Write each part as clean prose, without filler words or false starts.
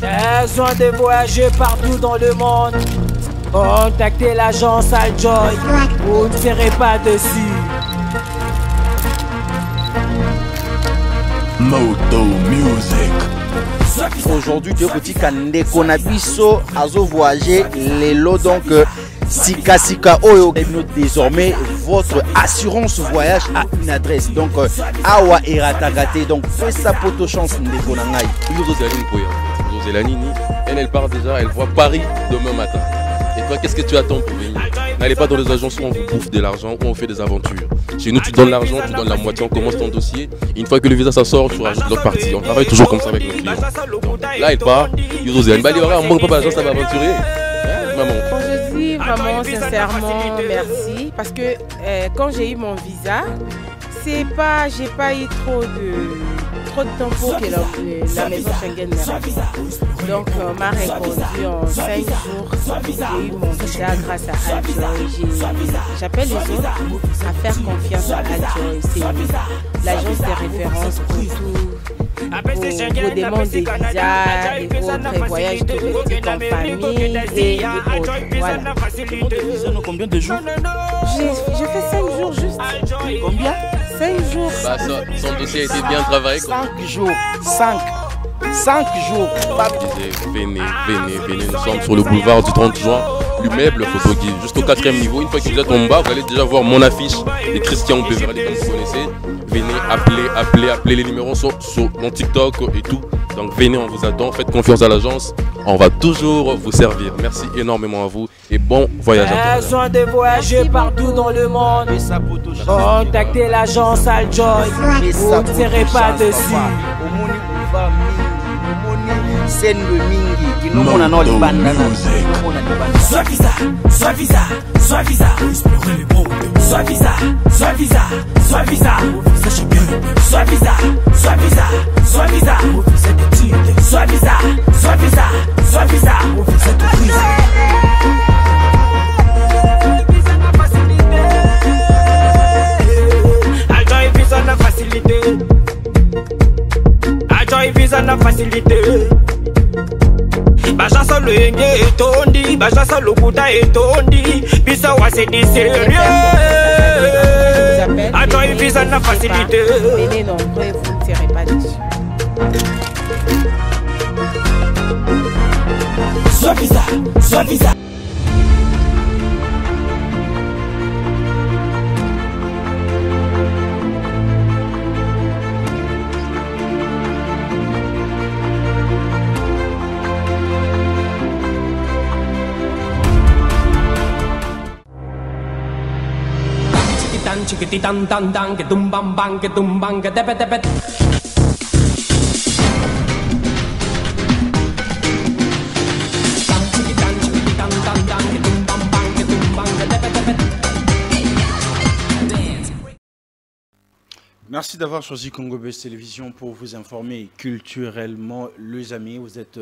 Besoin de voyager partout dans le monde. Contactez l'agence Aljoy, vous ne serez pas dessus. Moto Music. Aujourd'hui, deux petits Kandeko Nabiso Azo voyager les lots donc Sika Sika Oyo. Désormais, votre assurance voyage a une adresse donc Awa Eratagate. Donc, fais sa poto chance Ndeko Nangai. Elle part déjà, elle voit Paris demain matin. Et toi, qu'est-ce que tu attends pour venir? N'allez pas dans les agences où on vous bouffe de l'argent, où on fait des aventures. Chez nous, tu donnes l'argent, tu donnes la moitié, on commence ton dossier. Et une fois que le visa ça sort, tu rajoutes l'autre partie. On travaille toujours comme ça avec nos clients. Donc, là, elle part. Il y aura un manque pas d'agence, ça va aventurer. Maman. Je dis vraiment sincèrement merci. Parce que quand j'ai eu mon visa, j'ai pas eu trop de temps pour que la maison Schengen me rende. Donc on m'a répondu en 5 jours. J'ai eu mon visa grâce à Aljoy. J'appelle les autres à faire confiance à Aljoy. C'est l'agence de référence pour vos demandes de visa et votre voyage touristique en famille et autres. Voilà. Combien de jours? J'ai fait 5 jours juste. Combien? 5 jours. Bah, son dossier a été bien travaillé. 5 jours. 5 jours. Venez. Nous sommes sur le boulevard du 30 juin. L'immeuble photo guide, juste au 4e niveau. Une fois que vous êtes en bas, vous allez déjà voir mon affiche de Christian Beverly, comme vous connaissez. Venez, appelez les numéros sur mon TikTok et tout. Donc venez, on vous attend. Faites confiance à l'agence. On va toujours vous servir. Merci énormément à vous et bon voyage à tous. Besoin de voyager partout dans le monde. Contactez l'agence Aljoy, vous ne serez pas dessus. C'est le mingi qui nous montre dans les bandes. Soit visa, explorer le monde. Soit visa, sachez bien. Soit visa, c'est des titres. Soit visa, c'est tout prise. Aljoy visa na facilité. Aljoy visa na facilité. Bajasa lo yenge etondi, bajasa lo kuta etondi, bisa wase di sérieux. Aljoy visa na facilité. Venez nombreux et vous ne serez pas déçus. Soit visa. Chiquititan tan tan que tumban que tepe tepe. Merci d'avoir choisi Congo Best Télévision pour vous informer culturellement, les amis. Vous êtes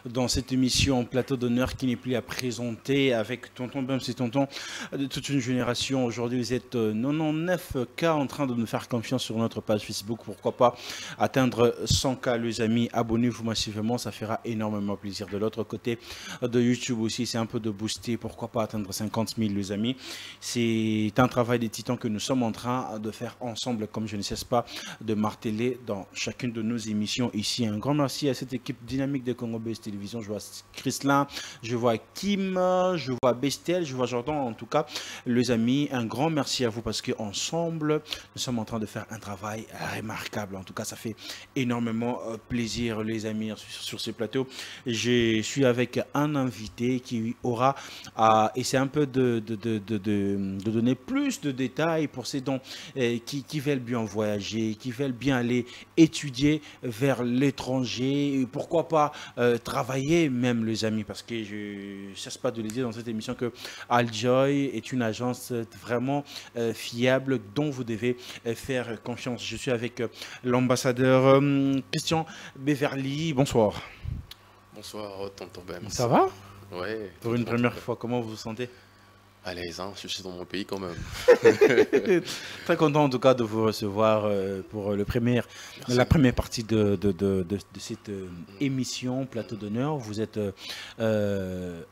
dans cette émission Plateau d'honneur qui n'est plus à présenter avec Tonton Bem, c'est Tonton de toute une génération. Aujourd'hui, vous êtes 99K en train de nous faire confiance sur notre page Facebook. Pourquoi pas atteindre 100K, les amis. Abonnez-vous massivement, ça fera énormément plaisir. De l'autre côté de YouTube aussi, c'est un peu de booster. Pourquoi pas atteindre 50 000, les amis. C'est un travail des titans que nous sommes en train de faire ensemble, comme je ne cesse pas de marteler dans chacune de nos émissions ici. Un grand merci à cette équipe dynamique de Congo Best Télévision. Je vois Chrislin, je vois Kim, je vois Bestel, je vois Jordan. En tout cas, les amis, un grand merci à vous parce qu'ensemble, nous sommes en train de faire un travail remarquable. En tout cas, ça fait énormément plaisir, les amis, sur ce plateau. Je suis avec un invité qui aura à essayer un peu de donner plus de détails pour ces dons qui veulent bien voyager, qui veulent bien aller étudier vers l'étranger, et pourquoi pas travailler même, les amis, parce que je ne cesse pas de le dire dans cette émission que Aljoy est une agence vraiment fiable dont vous devez faire confiance. Je suis avec l'ambassadeur Christian Beverly. Bonsoir. Bonsoir, tonton Bem. Ça va? Ouais. Pour une première fois, comment vous vous sentez? À l'aise, hein, je suis dans mon pays quand même. Très content en tout cas de vous recevoir pour la première partie de cette émission Plateau d'honneur. Vous êtes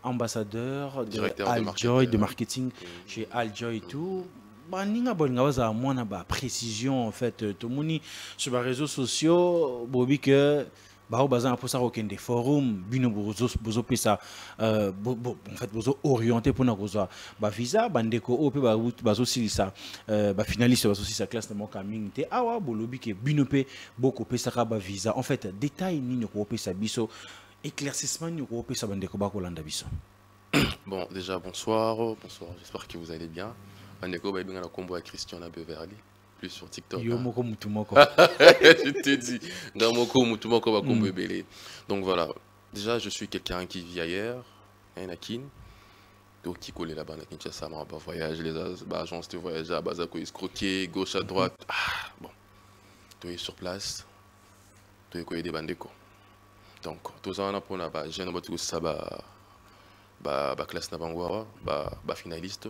ambassadeur de Aljoy, de marketing chez Aljoy et tout. Baninga bolinga baza mwana ba précision en fait tout moni sur les réseaux sociaux bobi que bao baza pour ça aucun des forums bino bozo pesa en fait bozo orienté pour na koza ba visa bandeko o pe ba bazo silisa ba finaliste bazo silisa classe de mon coming te awa bolobi que bino pe boko pesa ka ba visa en fait détail ni ko pesa biso éclaircissement ni ko pesa bandeko ba ko landa biso. Bon, déjà bonsoir, j'espère que vous allez bien. Bandeko ba binga na kombo ya Christian na Beverly. Plus sur TikTok. Yo moko mutu moko. Je te dis, dans moko mutu moko ba kombo ebele. Donc voilà, déjà je suis quelqu'un qui vit ailleurs, à Kin. Donc qui colle là-bas à Kinshasa, ma ba voyage, les agences de voyage à Bazako escroquer gauche à droite. Ah, bon. Tu es sur place. Tu es des bandeko. Donc tous ça on a pour na ba jeune ba tout ça ba classe na bangwara, ba finaliste.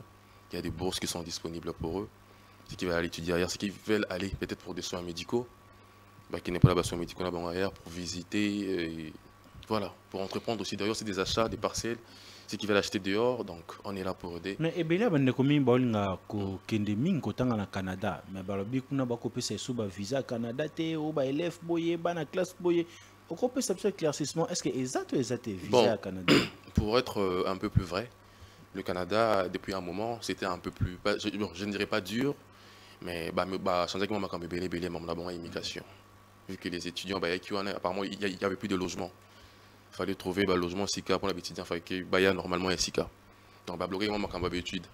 Il y a des bourses qui sont disponibles pour eux. Ceux qui veulent aller étudier ailleurs, ceux qui veulent aller peut-être pour des soins médicaux, qui n'est pas là-bas soins médicaux là-bas ailleurs, pour visiter, voilà, pour entreprendre aussi. D'ailleurs, c'est des achats, des parcelles, ceux qui veulent acheter dehors, donc on est là pour aider. Mais ebele bande komi baolinga ko kende ming kotanga na Canada, mais balobi kuna ba kopesa sous ba visa Canada te o ba élève boye ba na classe boye. Au kopesa ce éclaircissement, est-ce que exact visa à Canada? Pour être un peu plus vrai, le Canada, depuis un moment, c'était un peu plus, je ne dirais pas dur, mais sans moi quand belé mon immigration. Vu que les étudiants, apparemment, il n'y avait plus de logement. Il fallait trouver un logement SICA pour les étudiants, il fallait qu'il y ait normalement un SICA. Donc, bloquer moi quand j'avais études.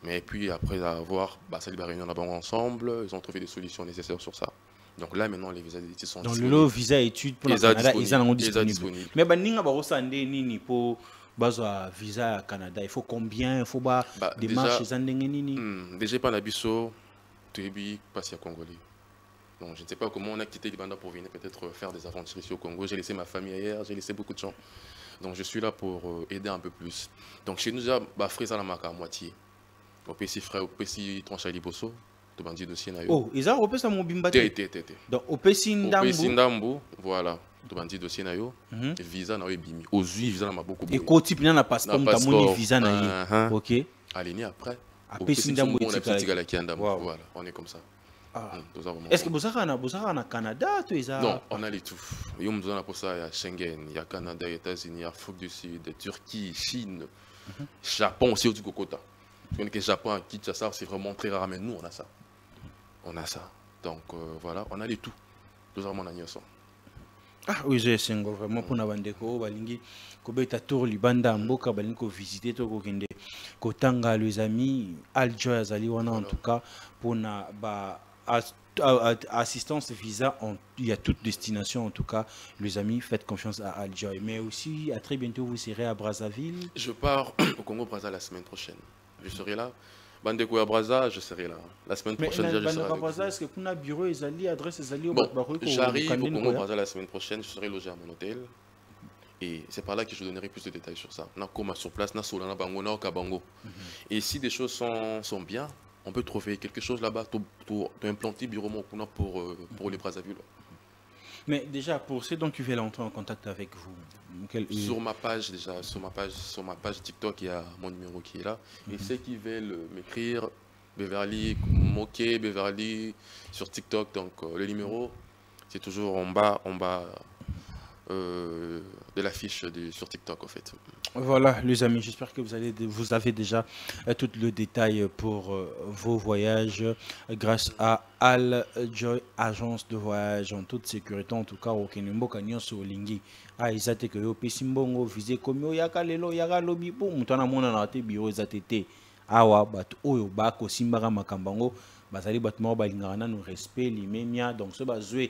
Mais puis, après avoir salué la réunion là-bas ensemble, ils ont trouvé des solutions nécessaires sur ça. Donc là, maintenant, les visas d'études sont disponibles. Donc, le visa études pour le Canada, ils sont disponibles. Mais pour bazo visa à Canada, il faut combien? Il faut démarches déjà pas l'abisso, tu es passé à Congolais. Donc je ne sais pas comment on a quitté Libanda pour venir peut-être faire des aventures ici au Congo. J'ai laissé ma famille ailleurs, j'ai laissé beaucoup de gens. Donc je suis là pour aider un peu plus. Donc chez nous déjà frère ça la marque à moitié. Au PC frère, au PC tranche à Liboso. Oh, ils ont repéré ça mon bimba. Donc au PC Ndambu, voilà. Tu bandit dossier na yo, visa na yo bimi. Aux visa na beaucoup. Et quoi type na passeport, t'as mon visa na yo. Ok. Allez ni après. Au PC Ndambu, voilà, on est comme ça. Est-ce que vous avez un Canada? Non, on a les tout. Il y a pour ça, il y a Schengen, il y a Canada, États-Unis, Afrique du Sud, Turquie, Chine, Japon aussi au Kokota. Je connais que le Japon, Kinshasa, c'est vraiment très rare, mais nous on a ça. On a ça. Donc voilà, on a les tout. Nous avons mon agneau. Ah oui, j'ai vraiment pour na bandeko balingi kobeta tour libanda mboka balingi visiter to kokende kotanga les amis Aljoy azali wana en tout cas pour na assistance visa il y a toute destination en tout cas les amis faites confiance à Aljoy mais aussi à très bientôt vous serez à Brazzaville. Je pars au Congo Brazza la semaine prochaine. Je serai là. Bandeko à Brazza, je serai là. La semaine prochaine, déjà, je serai là. Brazza, est-ce que vous avez bureau et adresse au j'arrive au Congo Brazza la semaine prochaine, je serai logé à mon hôtel. Et c'est par là que je donnerai plus de détails sur ça. Nakoma sur place, Nasolana Bango, Naokabango. Et si des choses sont bien, on peut trouver quelque chose là-bas pour implanter bureau pour les Brazzaville. Mais déjà, pour ceux qui veulent entrer en contact avec vous, sur ma page déjà, sur ma page TikTok, il y a mon numéro qui est là. Et ceux qui veulent m'écrire, Beverly, Moké, Beverly, sur TikTok, donc le numéro, c'est toujours en bas de l'affiche sur TikTok en fait. Voilà les amis, j'espère que vous avez déjà tout le détail pour vos voyages grâce à Aljoy, agence de voyage en toute sécurité en tout cas au Kenembo Kanyon sur Lingi. Ah izate que yo pesimbongo visé comme yo yaka lelo yaka lobi po mutana mona na te biro izate awa bat oyo bako simbara makambango bazali batmo balingana no respect limemia donc ce bazwe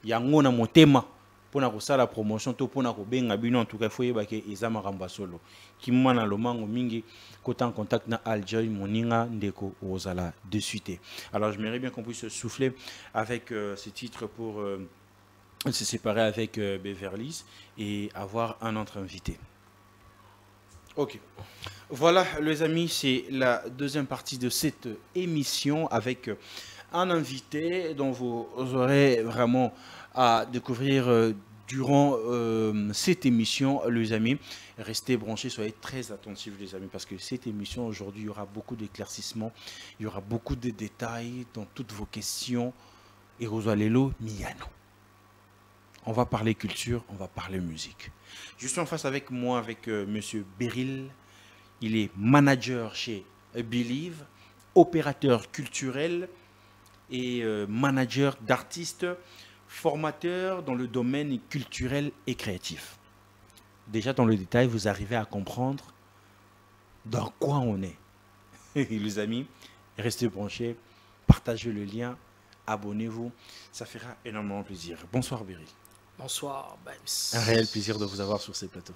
yango na motema pour la promotion tout pour benga bino en tout cas faut yebake eza makambo solo kimana lomango mingi côté en contact na Aljoy moninga ndeko ozala de suite. Alors j'aimerais bien qu'on puisse souffler avec ce titre pour se séparer avec Beverly et avoir un autre invité. Ok. Voilà, les amis, c'est la deuxième partie de cette émission avec un invité dont vous aurez vraiment à découvrir durant cette émission, les amis. Restez branchés, soyez très attentifs, les amis, parce que cette émission, aujourd'hui, il y aura beaucoup d'éclaircissements, il y aura beaucoup de détails dans toutes vos questions. Et Rosalelo Miano. On va parler culture, on va parler musique. Je suis en face avec moi, avec Monsieur Beryl. Il est manager chez Believe, opérateur culturel et manager d'artistes, formateur dans le domaine culturel et créatif. Déjà dans le détail, vous arrivez à comprendre dans quoi on est. Les amis, restez branchés, partagez le lien, abonnez-vous, ça fera énormément plaisir. Bonsoir Beryl. Bonsoir Bimes. Un réel plaisir de vous avoir sur ces plateaux.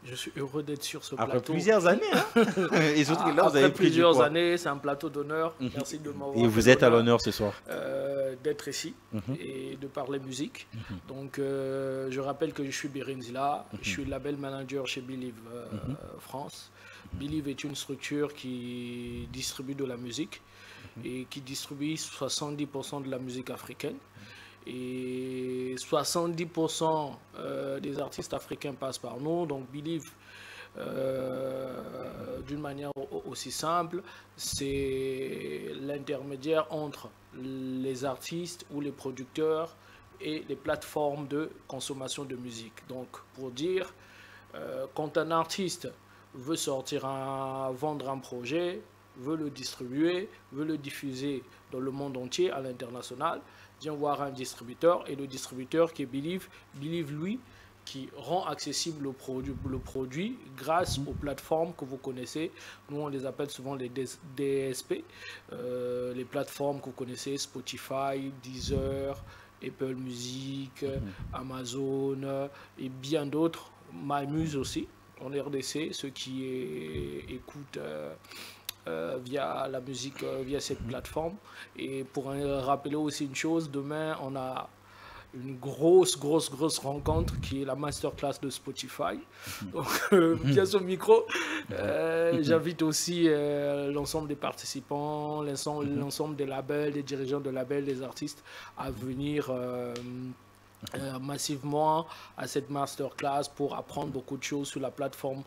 Je suis heureux d'être sur ce Après plateau. plusieurs années, hein. Et surtout que là, vous avez Après pris du plusieurs poids. années, c'est un plateau d'honneur. Merci de m'avoir Et vous êtes à l'honneur ce soir. d'être ici et de parler musique. Donc, je rappelle que je suis Beryl Zila. Je suis label manager chez Believe France. Believe est une structure qui distribue de la musique et qui distribue 70% de la musique africaine. Et 70% des artistes africains passent par nous. Donc Believe, d'une manière aussi simple, c'est l'intermédiaire entre les artistes ou les producteurs et les plateformes de consommation de musique. Donc pour dire, quand un artiste veut vendre un projet, veut le distribuer, veut le diffuser dans le monde entier, à l'international, vient voir un distributeur, et le distributeur qui est Believe, lui, qui rend accessible le produit grâce aux plateformes que vous connaissez. Nous, on les appelle souvent les DSP, les plateformes que vous connaissez, Spotify, Deezer, Apple Music, Amazon et bien d'autres, MyMuse aussi, en RDC, ceux qui écoutent via la musique, via cette plateforme. Et pour rappeler aussi une chose, demain on a une grosse rencontre qui est la masterclass de Spotify. Donc via ce micro, j'invite aussi l'ensemble des participants, l'ensemble des labels, des dirigeants de labels, des artistes à venir massivement à cette masterclass pour apprendre beaucoup de choses sur la plateforme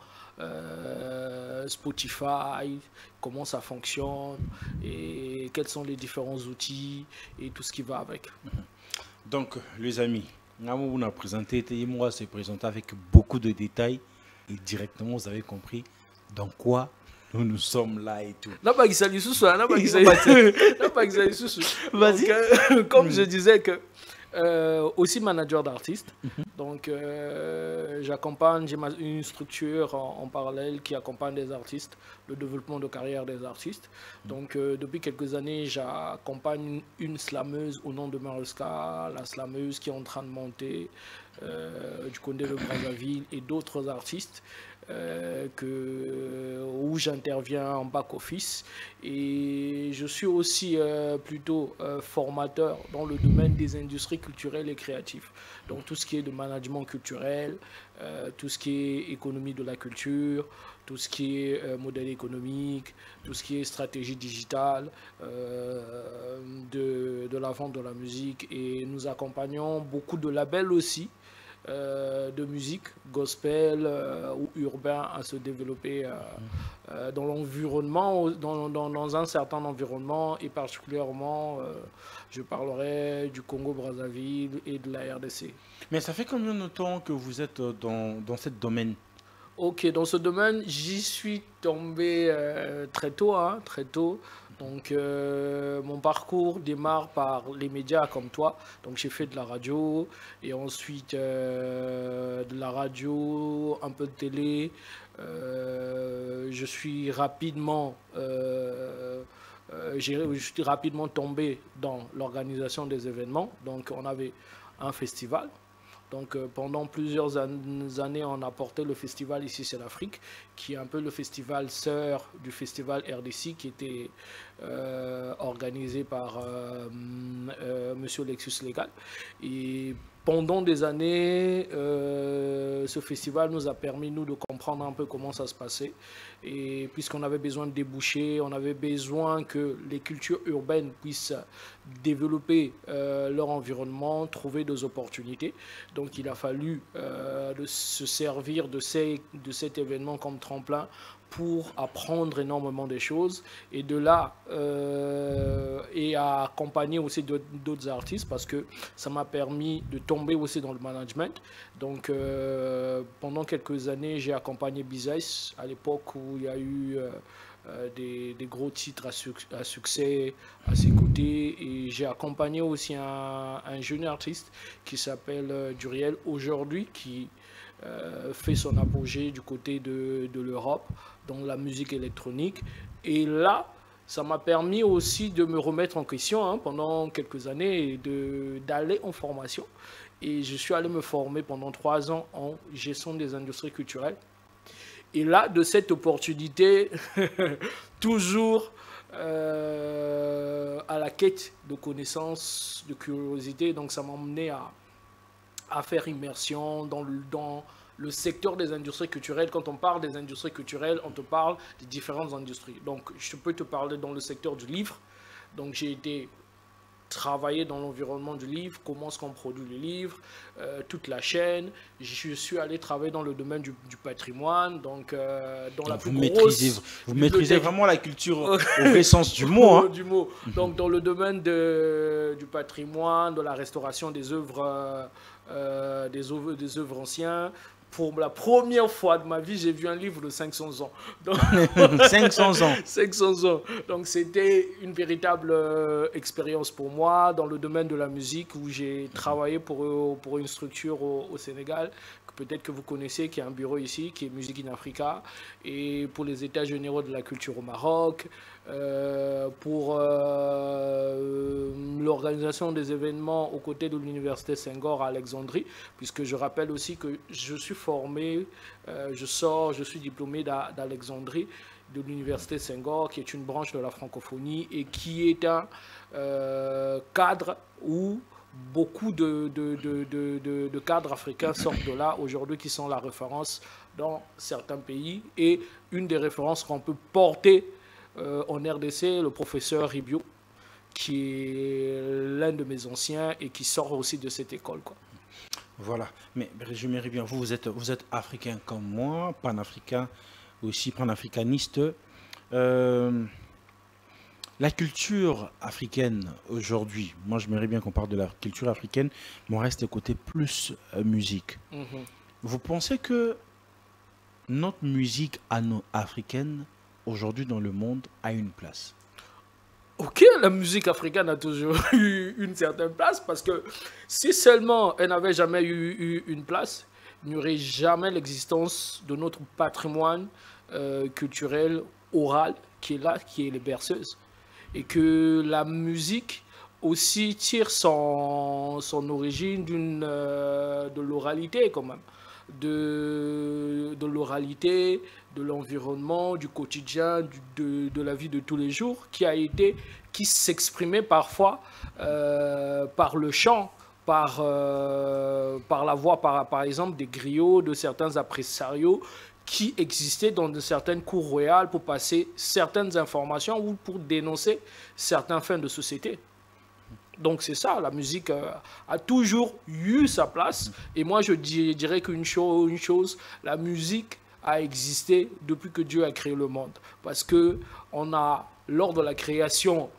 Spotify, comment ça fonctionne et quels sont les différents outils et tout ce qui va avec. Donc les amis, on a présenté, moi c'est présenté avec beaucoup de détails et directement vous avez compris dans quoi nous sommes là et tout. Vas-y. Comme je disais que aussi manager d'artistes, donc j'accompagne, j'ai une structure en parallèle qui accompagne des artistes, le développement de carrière des artistes. Donc depuis quelques années, j'accompagne une slameuse au nom de Maruska, la slameuse qui est en train de monter du Condé de Brazzaville, et d'autres artistes où j'interviens en back-office. Et je suis aussi plutôt formateur dans le domaine des industries culturelles et créatives. Donc tout ce qui est de management culturel, tout ce qui est économie de la culture, tout ce qui est modèle économique, tout ce qui est stratégie digitale de la vente de la musique. Et nous accompagnons beaucoup de labels aussi, de musique, gospel ou urbain, à se développer dans l'environnement, dans un certain environnement, et particulièrement, je parlerai du Congo-Brazzaville et de la RDC. Mais ça fait combien de temps que vous êtes dans ce domaine? Ok, dans ce domaine, j'y suis tombé très tôt, très tôt. Donc mon parcours démarre par les médias comme toi. Donc j'ai fait de la radio, et ensuite de la radio, un peu de télé. Je suis rapidement tombé dans l'organisation des événements. Donc on avait un festival. Donc pendant plusieurs années, on a porté le festival Ici c'est l'Afrique, qui est un peu le festival sœur du festival RDC, qui était organisé par Monsieur Lexus Legal. Et pendant des années, ce festival nous a permis, nous, de comprendre un peu comment ça se passait. Et puisqu'on avait besoin de déboucher, on avait besoin que les cultures urbaines puissent développer leur environnement, trouver des opportunités. Donc il a fallu se servir de cet événement comme tremplin pour apprendre énormément de choses et de là et à accompagner aussi d'autres artistes parce que ça m'a permis de tomber aussi dans le management. Donc pendant quelques années j'ai accompagné Bizès à l'époque où il y a eu des gros titres à succès à ses côtés et j'ai accompagné aussi un jeune artiste qui s'appelle Duriel aujourd'hui qui fait son apogée du côté de l'Europe dans la musique électronique et là ça m'a permis aussi de me remettre en question pendant quelques années et d'aller en formation et je suis allé me former pendant 3 ans en gestion des industries culturelles et là de cette opportunité toujours à la quête de connaissances, de curiosité, donc ça m'a emmené à faire immersion dans le secteur des industries culturelles. Quand on parle des industries culturelles, on te parle des différentes industries. Donc, je peux te parler dans le secteur du livre. Donc, j'ai été travailler dans l'environnement du livre, comment est-ce qu'on produit le livre, toute la chaîne. Je suis allé travailler dans le domaine du patrimoine, donc dans la plus grosse... Vous maîtrisez vraiment la culture au vrai sens du mot. Du mot. Donc dans le domaine du patrimoine, de la restauration des œuvres anciennes. Pour la première fois de ma vie, j'ai vu un livre de 500 ans. Donc, 500 ans. 500 ans. Donc, c'était une véritable expérience pour moi dans le domaine de la musique où j'ai travaillé pour une structure au Sénégal, que peut-être que vous connaissez, qui a un bureau ici, qui est Music in Africa, et pour les États généraux de la culture au Maroc, pour l'organisation des événements aux côtés de l'université Senghor à Alexandrie, puisque je rappelle aussi que je suis formé, je suis diplômé d'Alexandrie, de l'université Senghor, qui est une branche de la francophonie et qui est un cadre où beaucoup de cadres africains sortent de là aujourd'hui, qui sont la référence dans certains pays, et une des références qu'on peut porter en RDC, le professeur Ribio, qui est l'un de mes anciens et qui sort aussi de cette école, quoi. Voilà, mais résumerez bien, vous êtes africain comme moi, panafricain, aussi panafricaniste. La culture africaine aujourd'hui, moi j'aimerais bien qu'on parle de la culture africaine, mais on reste côté plus musique. Vous pensez que notre musique africaine aujourd'hui dans le monde a une place? Ok, la musique africaine a toujours eu une certaine place parce que si seulement elle n'avait jamais eu une place, il n'y aurait jamais l'existence de notre patrimoine culturel oral qui est là, qui est les berceuses. Et que la musique aussi tire son origine de l'oralité quand même. De l'oralité, de l'environnement, du quotidien, de la vie de tous les jours, qui s'exprimait parfois par le chant, par la voix, par exemple des griots, de certains appréciarios qui existaient dans certaines cours royales pour passer certaines informations ou pour dénoncer certains faits de société. Donc c'est ça, la musique a toujours eu sa place. Et moi je dirais qu'une chose, la musique a existé depuis que Dieu a créé le monde. Parce que lors de la création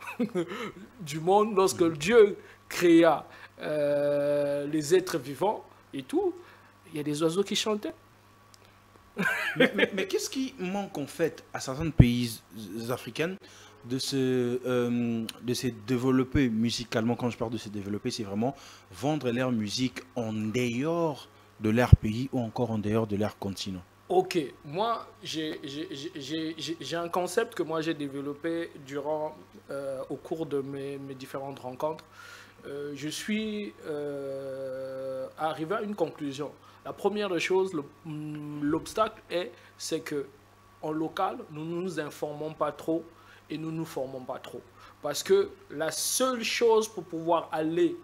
du monde, lorsque Dieu créa les êtres vivants et tout, il y a des oiseaux qui chantaient. mais qu'est-ce qui manque en fait à certains pays africains de se développer musicalement? Quand je parle de se développer, c'est vraiment vendre leur musique en dehors de leur pays ou encore en dehors de leur continent. Ok, moi j'ai un concept que moi j'ai développé au cours de mes différentes rencontres. Je suis arrivé à une conclusion. La première des choses, l'obstacle c'est que en local, nous ne nous informons pas trop et nous ne nous formons pas trop. Parce que la seule chose pour pouvoir aller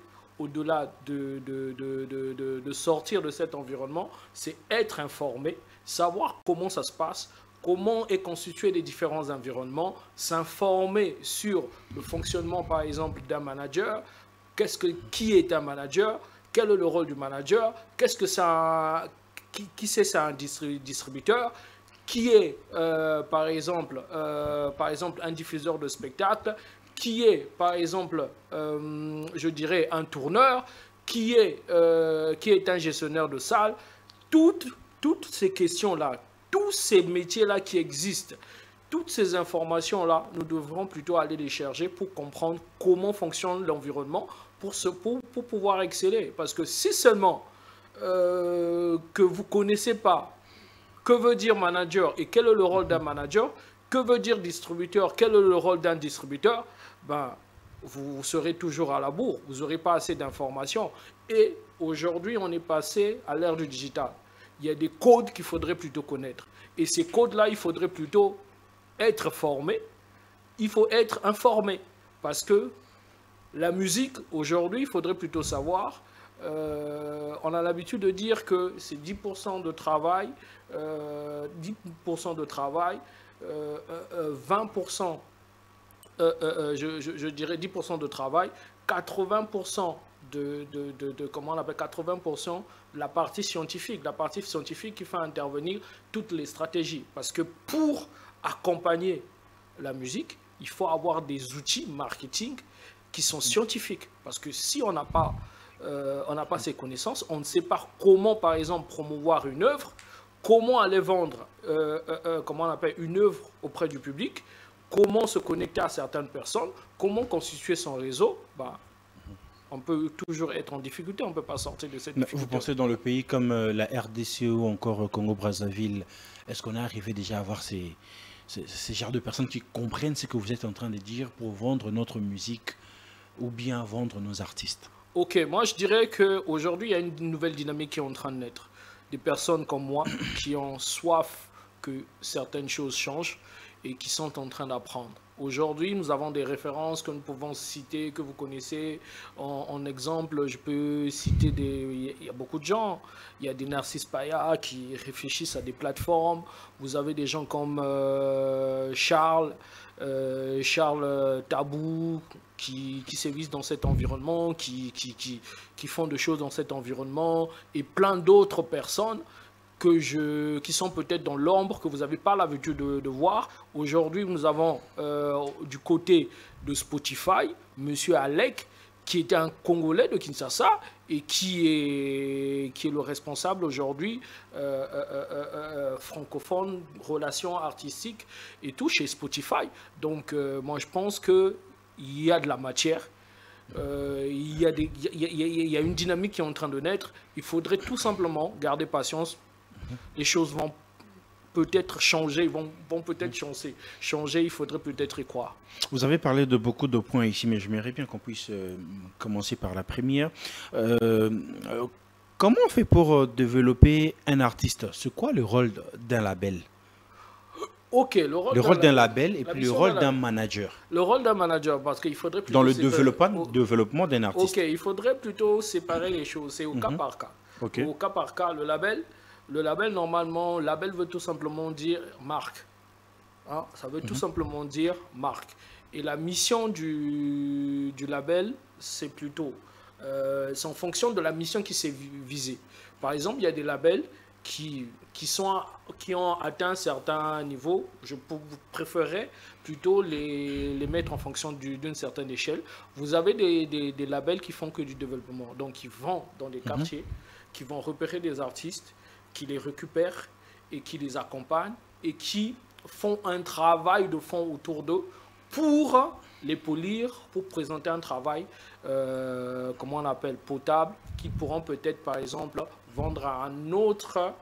au-delà de sortir de cet environnement, c'est être informé, savoir comment ça se passe, comment est constitué les différents environnements, s'informer sur le fonctionnement, par exemple, d'un manager, qui est un manager, quel est le rôle du manager, qu'est-ce que ça, qui c'est un distributeur, qui est, par exemple, un diffuseur de spectacle, qui est, par exemple, je dirais, un tourneur, qui est un gestionnaire de salle. Toutes ces questions-là, tous ces métiers-là qui existent, toutes ces informations-là, nous devrons plutôt aller les chercher pour comprendre comment fonctionne l'environnement, pour pouvoir exceller. Parce que si seulement que vous ne connaissez pas que veut dire manager et quel est le rôle d'un manager, que veut dire distributeur, quel est le rôle d'un distributeur, ben, vous serez toujours à la bourre, vous n'aurez pas assez d'informations. Et aujourd'hui, on est passé à l'ère du digital. Il y a des codes qu'il faudrait plutôt connaître. Et ces codes-là, il faudrait plutôt être formé, il faut être informé. Parce que la musique, aujourd'hui, il faudrait plutôt savoir, on a l'habitude de dire que c'est 10% de travail, 10% de travail, 20%, je dirais 10% de travail, 80% comment on appelle 80% de la partie scientifique qui fait intervenir toutes les stratégies. Parce que pour accompagner la musique, il faut avoir des outils marketing qui sont scientifiques. Parce que si on n'a pas ces connaissances, on ne sait pas comment, par exemple, promouvoir une œuvre, comment aller vendre comment on appelle une œuvre auprès du public, comment se connecter à certaines personnes, comment constituer son réseau. Bah, on peut toujours être en difficulté, on ne peut pas sortir de cette difficulté. Vous pensez dans le pays comme la RDC ou encore Congo-Brazzaville, est-ce qu'on est arrivé déjà à avoir ces genres de personnes qui comprennent ce que vous êtes en train de dire pour vendre notre musique ou bien vendre nos artistes? Ok, moi je dirais qu'aujourd'hui il y a une nouvelle dynamique qui est en train de naître. Des personnes comme moi qui ont soif que certaines choses changent et qui sont en train d'apprendre. Aujourd'hui, nous avons des références que nous pouvons citer, que vous connaissez. En exemple, je peux citer il y a beaucoup de gens. Il y a des Narcisse Paya qui réfléchissent à des plateformes. Vous avez des gens comme Charles Tabou, qui sévissent dans cet environnement, qui font des choses dans cet environnement, et plein d'autres personnes qui sont peut-être dans l'ombre, que vous n'avez pas l'habitude de voir. Aujourd'hui, nous avons du côté de Spotify, Monsieur Alec, qui était un Congolais de Kinshasa et qui est le responsable aujourd'hui francophone, relations artistiques et tout chez Spotify. Donc, moi, je pense qu'il y a de la matière. Il y a une dynamique qui est en train de naître. Il faudrait tout simplement garder patience. Les choses vont peut-être changer, vont peut-être changer, il faudrait peut-être y croire. Vous avez parlé de beaucoup de points ici, mais j'aimerais bien qu'on puisse commencer par la première. Comment on fait pour développer un artiste? C'est quoi le rôle d'un label? Ok, le rôle d'un label et puis le rôle d'un manager. Le rôle d'un manager, parce qu'il faudrait plutôt... Dans le développement d'un artiste. Ok, il faudrait plutôt séparer les choses, c'est au cas par cas. Okay. Au cas par cas, le label, normalement, label veut tout simplement dire marque. Hein? Ça veut tout simplement dire marque. Et la mission du label, c'est plutôt... c'est en fonction de la mission qui s'est visée. Par exemple, il y a des labels qui ont atteint certains niveaux. Je préférerais plutôt les mettre en fonction d'une certaine échelle. Vous avez des labels qui font que du développement. Donc, ils vont dans des quartiers, qui vont repérer des artistes, qui les récupèrent et qui les accompagnent et qui font un travail de fond autour d'eux pour les polir, pour présenter un travail, comment on appelle, potable, qu'ils pourront peut-être, par exemple, vendre à un autre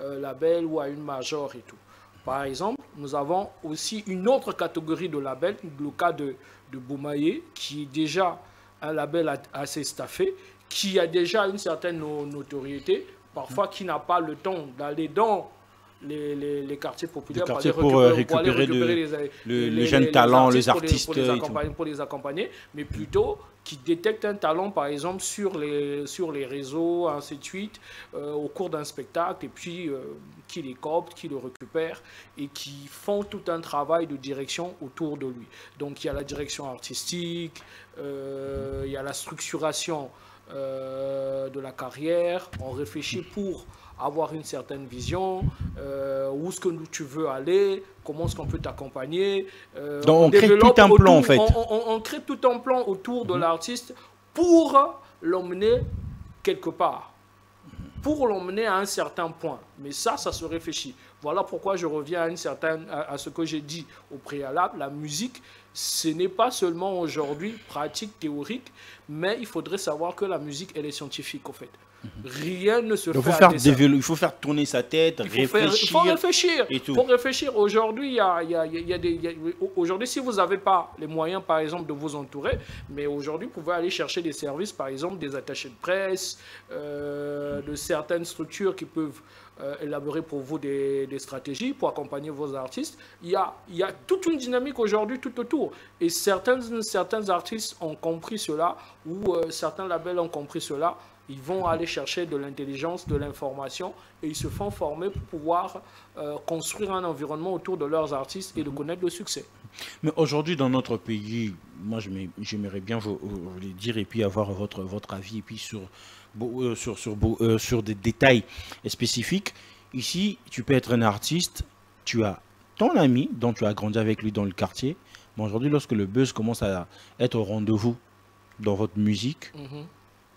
label ou à une major et tout. Par exemple, nous avons aussi une autre catégorie de labels, le cas de Boumaye, qui est déjà un label assez staffé, qui a déjà une certaine notoriété, parfois qui n'a pas le temps d'aller dans les quartiers populaires pour récupérer les jeunes talents, les artistes pour les accompagner, mais plutôt qui détectent un talent, par exemple, sur les réseaux, ainsi de suite, au cours d'un spectacle, et puis qui les coptent, qui le récupèrent, et qui font tout un travail de direction autour de lui. Donc, il y a la direction artistique, il y a la structuration de la carrière, on réfléchit pour avoir une certaine vision, où est-ce que tu veux aller, comment est-ce qu'on peut t'accompagner. Donc on crée tout un plan en fait. On crée tout un plan autour de l'artiste pour l'emmener quelque part, pour l'emmener à un certain point. Mais ça se réfléchit. Voilà pourquoi je reviens à ce que j'ai dit au préalable. La musique, ce n'est pas seulement aujourd'hui pratique, théorique, mais il faudrait savoir que la musique, elle est scientifique, en fait. Rien ne se fait à dessein. Il faut faire tourner sa tête, réfléchir. Il faut réfléchir. Et tout. Pour réfléchir, aujourd'hui, aujourd'hui, si vous n'avez pas les moyens, par exemple, de vous entourer, mais aujourd'hui, vous pouvez aller chercher des services, par exemple, des attachés de presse, de certaines structures qui peuvent élaborer pour vous des stratégies pour accompagner vos artistes. Il y a toute une dynamique aujourd'hui tout autour. Et certains artistes ont compris cela, ou certains labels ont compris cela. Ils vont aller chercher de l'intelligence, de l'information, et ils se font former pour pouvoir construire un environnement autour de leurs artistes et de connaître le succès. Mais aujourd'hui, dans notre pays, moi, j'aimerais bien vous le dire et puis avoir votre avis et puis sur des détails spécifiques. Ici, tu peux être un artiste, tu as ton ami dont tu as grandi avec lui dans le quartier, mais aujourd'hui, lorsque le buzz commence à être au rendez-vous dans votre musique,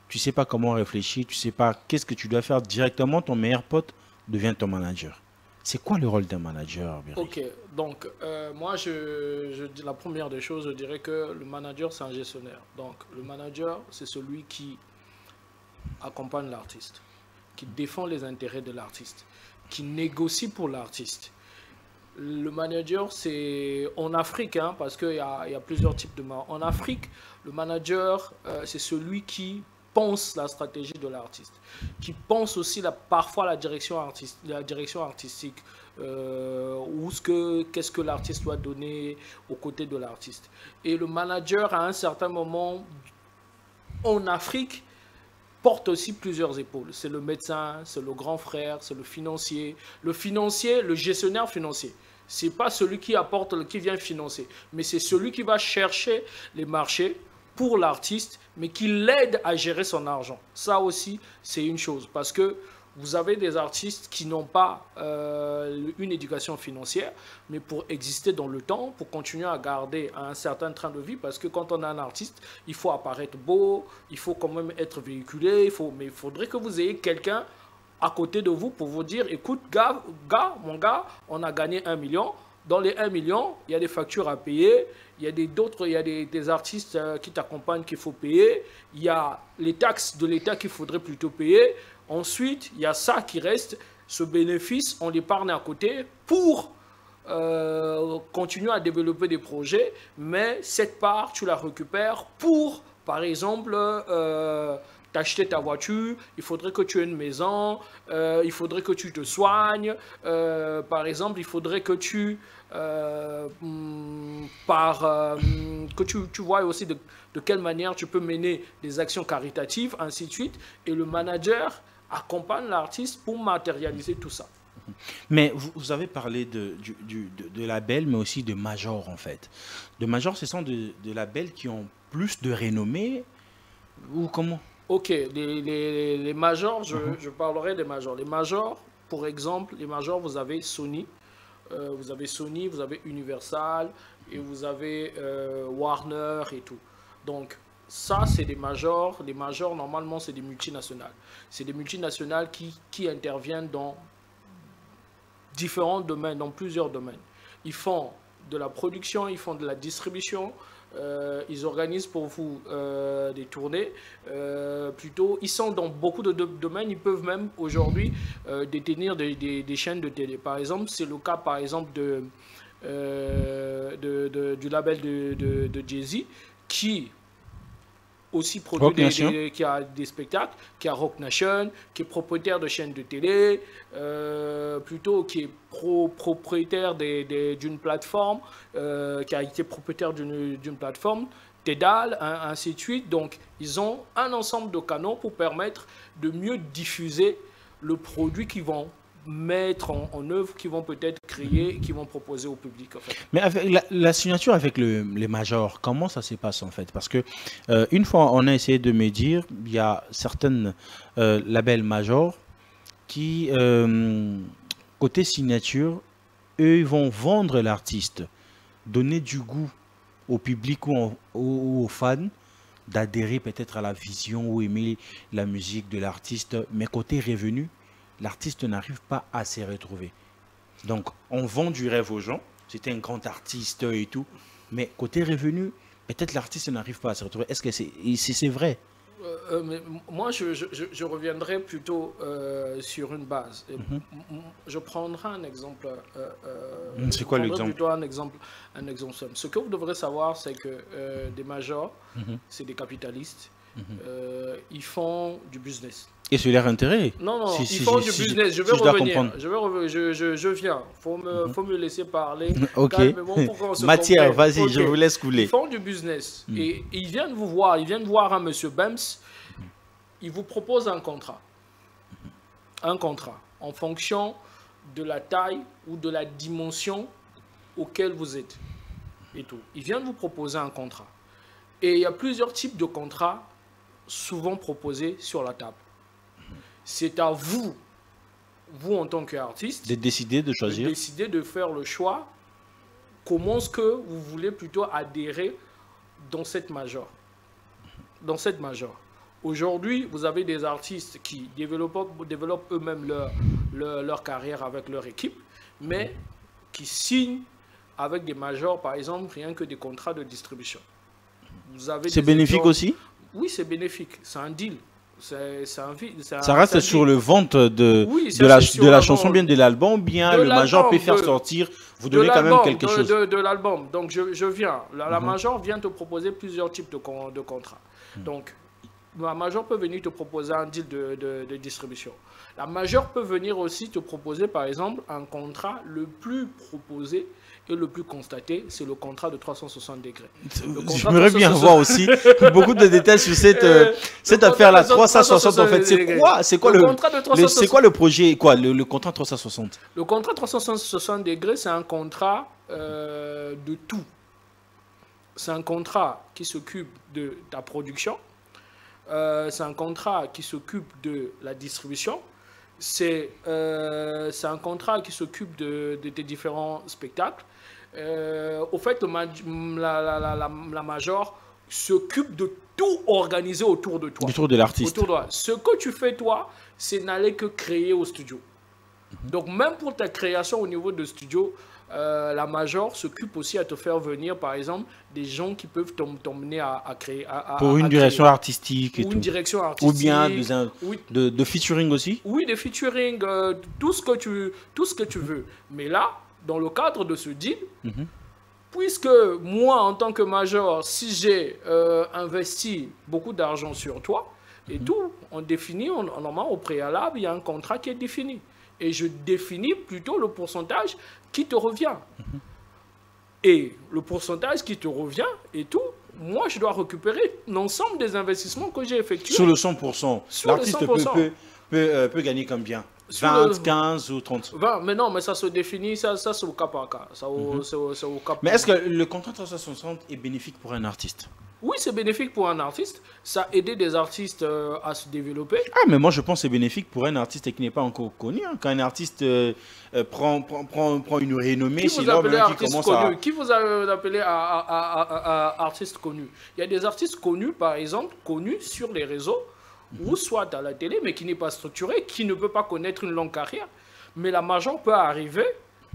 tu ne sais pas comment réfléchir, tu ne sais pas qu'est-ce que tu dois faire directement, ton meilleur pote devient ton manager. C'est quoi le rôle d'un manager, Béric? Ok, donc moi, la première des choses, je dirais que le manager, c'est un gestionnaire. Donc le manager, c'est celui qui accompagne l'artiste, qui défend les intérêts de l'artiste, qui négocie pour l'artiste. Le manager, c'est en Afrique, hein, parce qu'il y a plusieurs types de managers. En Afrique, le manager, c'est celui qui pense la stratégie de l'artiste, qui pense aussi parfois la direction artistique, qu'est-ce que l'artiste doit donner aux côtés de l'artiste. Et le manager, à un certain moment, en Afrique, porte aussi plusieurs épaules. C'est le médecin, c'est le grand frère, c'est le financier, le gestionnaire financier. C'est pas celui qui vient financer, mais c'est celui qui va chercher les marchés pour l'artiste, mais qui l'aide à gérer son argent. Ça aussi, c'est une chose, parce que vous avez des artistes qui n'ont pas une éducation financière, mais pour exister dans le temps, pour continuer à garder un certain train de vie, parce que quand on est un artiste, il faut apparaître beau, il faut quand même être véhiculé, mais il faudrait que vous ayez quelqu'un à côté de vous pour vous dire, écoute, mon gars, on a gagné 1 million. Dans les 1 million, il y a des factures à payer, il y a des artistes qui t'accompagnent qu'il faut payer, il y a les taxes de l'État qu'il faudrait plutôt payer. Ensuite, il y a ça qui reste, ce bénéfice, on l'épargne à côté pour continuer à développer des projets, mais cette part, tu la récupères pour, par exemple, t'acheter ta voiture, il faudrait que tu aies une maison, il faudrait que tu te soignes, par exemple, il faudrait que tu vois aussi de quelle manière tu peux mener des actions caritatives, ainsi de suite, et le manager accompagne l'artiste pour matérialiser tout ça. Mais vous avez parlé de labels, mais aussi de majors, en fait. De majors, ce sont des labels qui ont plus de renommée, ou comment? Ok, les majors, je parlerai des majors. Les majors, pour exemple, vous avez Sony, vous avez Universal, et vous avez Warner et tout. Donc, ça, c'est des majors. Les majors, normalement, c'est des multinationales. C'est des multinationales qui interviennent dans différents domaines, dans plusieurs domaines. Ils font de la production, ils font de la distribution, ils organisent pour vous des tournées. Ils sont dans beaucoup de domaines. Ils peuvent même aujourd'hui détenir des chaînes de télé. Par exemple, c'est le cas par exemple du label de Jay-Z qui aussi produit Rock Nation. qui a des spectacles, qui a Rock Nation, qui est propriétaire de chaînes de télé, plutôt qui est propriétaire d'une plateforme, qui a été propriétaire d'une plateforme, TEDAL, ainsi de suite. Donc, ils ont un ensemble de canaux pour permettre de mieux diffuser le produit qu'ils vont mettre en œuvre, qu'ils vont peut-être créer, qu'ils vont proposer au public. En fait. Mais avec la signature avec les majors, comment ça se passe en fait? Parce que une fois, on a essayé de me dire, il y a certaines labels majors qui, côté signature, eux, ils vont vendre l'artiste, donner du goût au public ou aux fans d'adhérer peut-être à la vision ou aimer la musique de l'artiste, mais côté revenu, l'artiste n'arrive pas à s'y retrouver. Donc, on vend du rêve aux gens, c'était un grand artiste et tout, mais côté revenu, peut-être l'artiste n'arrive pas à s'y retrouver. Est-ce que c'est vrai? Mais moi, je reviendrai plutôt sur une base. Je prendrai un exemple. C'est quoi l'exemple? Plutôt un exemple simple. Ce que vous devrez savoir, c'est que des majors, c'est des capitalistes. Ils font du business. Et c'est leur intérêt? Non, ils font du business. Je vais revenir. Je viens. Faut me laisser parler. Ok. Matière, vas-y, okay. Je vous laisse couler. Ils font du business. Et ils viennent vous voir. Ils viennent voir un monsieur Bems. Il vous propose un contrat. Un contrat. En fonction de la taille ou de la dimension auquel vous êtes. Et tout. Ils viennent vous proposer un contrat. Et il y a plusieurs types de contrats souvent proposés sur la table. C'est à vous, en tant qu'artiste, de décider de choisir, de décider de faire le choix. Comment est-ce que vous voulez plutôt adhérer dans cette major? Dans cette major. Aujourd'hui, vous avez des artistes qui développent eux-mêmes leur carrière avec leur équipe, mais qui avec des majors, par exemple, rien que des contrats de distribution. C'est bénéfique aussi? Oui, c'est bénéfique. C'est un deal. Ça reste sur le vente de la chanson, bien de l'album, bien le major peut faire sortir, vous donnez quand même quelque chose. De l'album. Donc je viens. La major vient te proposer plusieurs types de contrats. Donc la major peut venir te proposer un deal de distribution. La major peut venir aussi te proposer, par exemple, un contrat le plus proposé et le plus constaté, c'est le contrat de 360 degrés. J'aimerais bien voir aussi beaucoup de détails sur cette affaire-là. 360 en fait, c'est quoi le projet, le contrat 360? Le contrat 360 degrés, c'est un contrat de tout. C'est un contrat qui s'occupe de ta production. C'est un contrat qui s'occupe de la distribution. C'est un contrat qui s'occupe de tes différents spectacles. Au fait, la major s'occupe de tout organiser autour de toi. Autour de l'artiste. Ce que tu fais, toi, c'est n'aller que créer au studio. Donc, même pour ta création au niveau de studio, la major s'occupe aussi à te faire venir, par exemple, des gens qui peuvent t'emmener à créer. Pour une direction artistique et tout. Une direction artistique. Ou bien de featuring aussi? Oui, de featuring, tout ce que tu veux. Mais là, dans le cadre de ce deal, puisque moi, en tant que major, si j'ai investi beaucoup d'argent sur toi, et tout, on définit, normalement, au préalable, il y a un contrat qui est défini. Et je définis plutôt le pourcentage qui te revient. Et le pourcentage qui te revient et tout, moi, je dois récupérer l'ensemble des investissements que j'ai effectués. Sur le 100%, l'artiste peut gagner combien? 20, 15 ou 30? 20, mais non, mais ça se définit, ça c'est au cas par cas. C'est au cas mais est-ce que le contrat 360 est bénéfique pour un artiste? Oui, c'est bénéfique pour un artiste. Ça a aidé des artistes à se développer. Ah, mais moi je pense que c'est bénéfique pour un artiste qui n'est pas encore connu. Hein. Quand un artiste prend une renommée, c'est là qui commence à... Qui vous a appelé à artiste connu? Il y a des artistes connus, par exemple, connus sur les réseaux, ou soit à la télé, mais qui n'est pas structuré, qui ne peut pas connaître une longue carrière. Mais la major peut arriver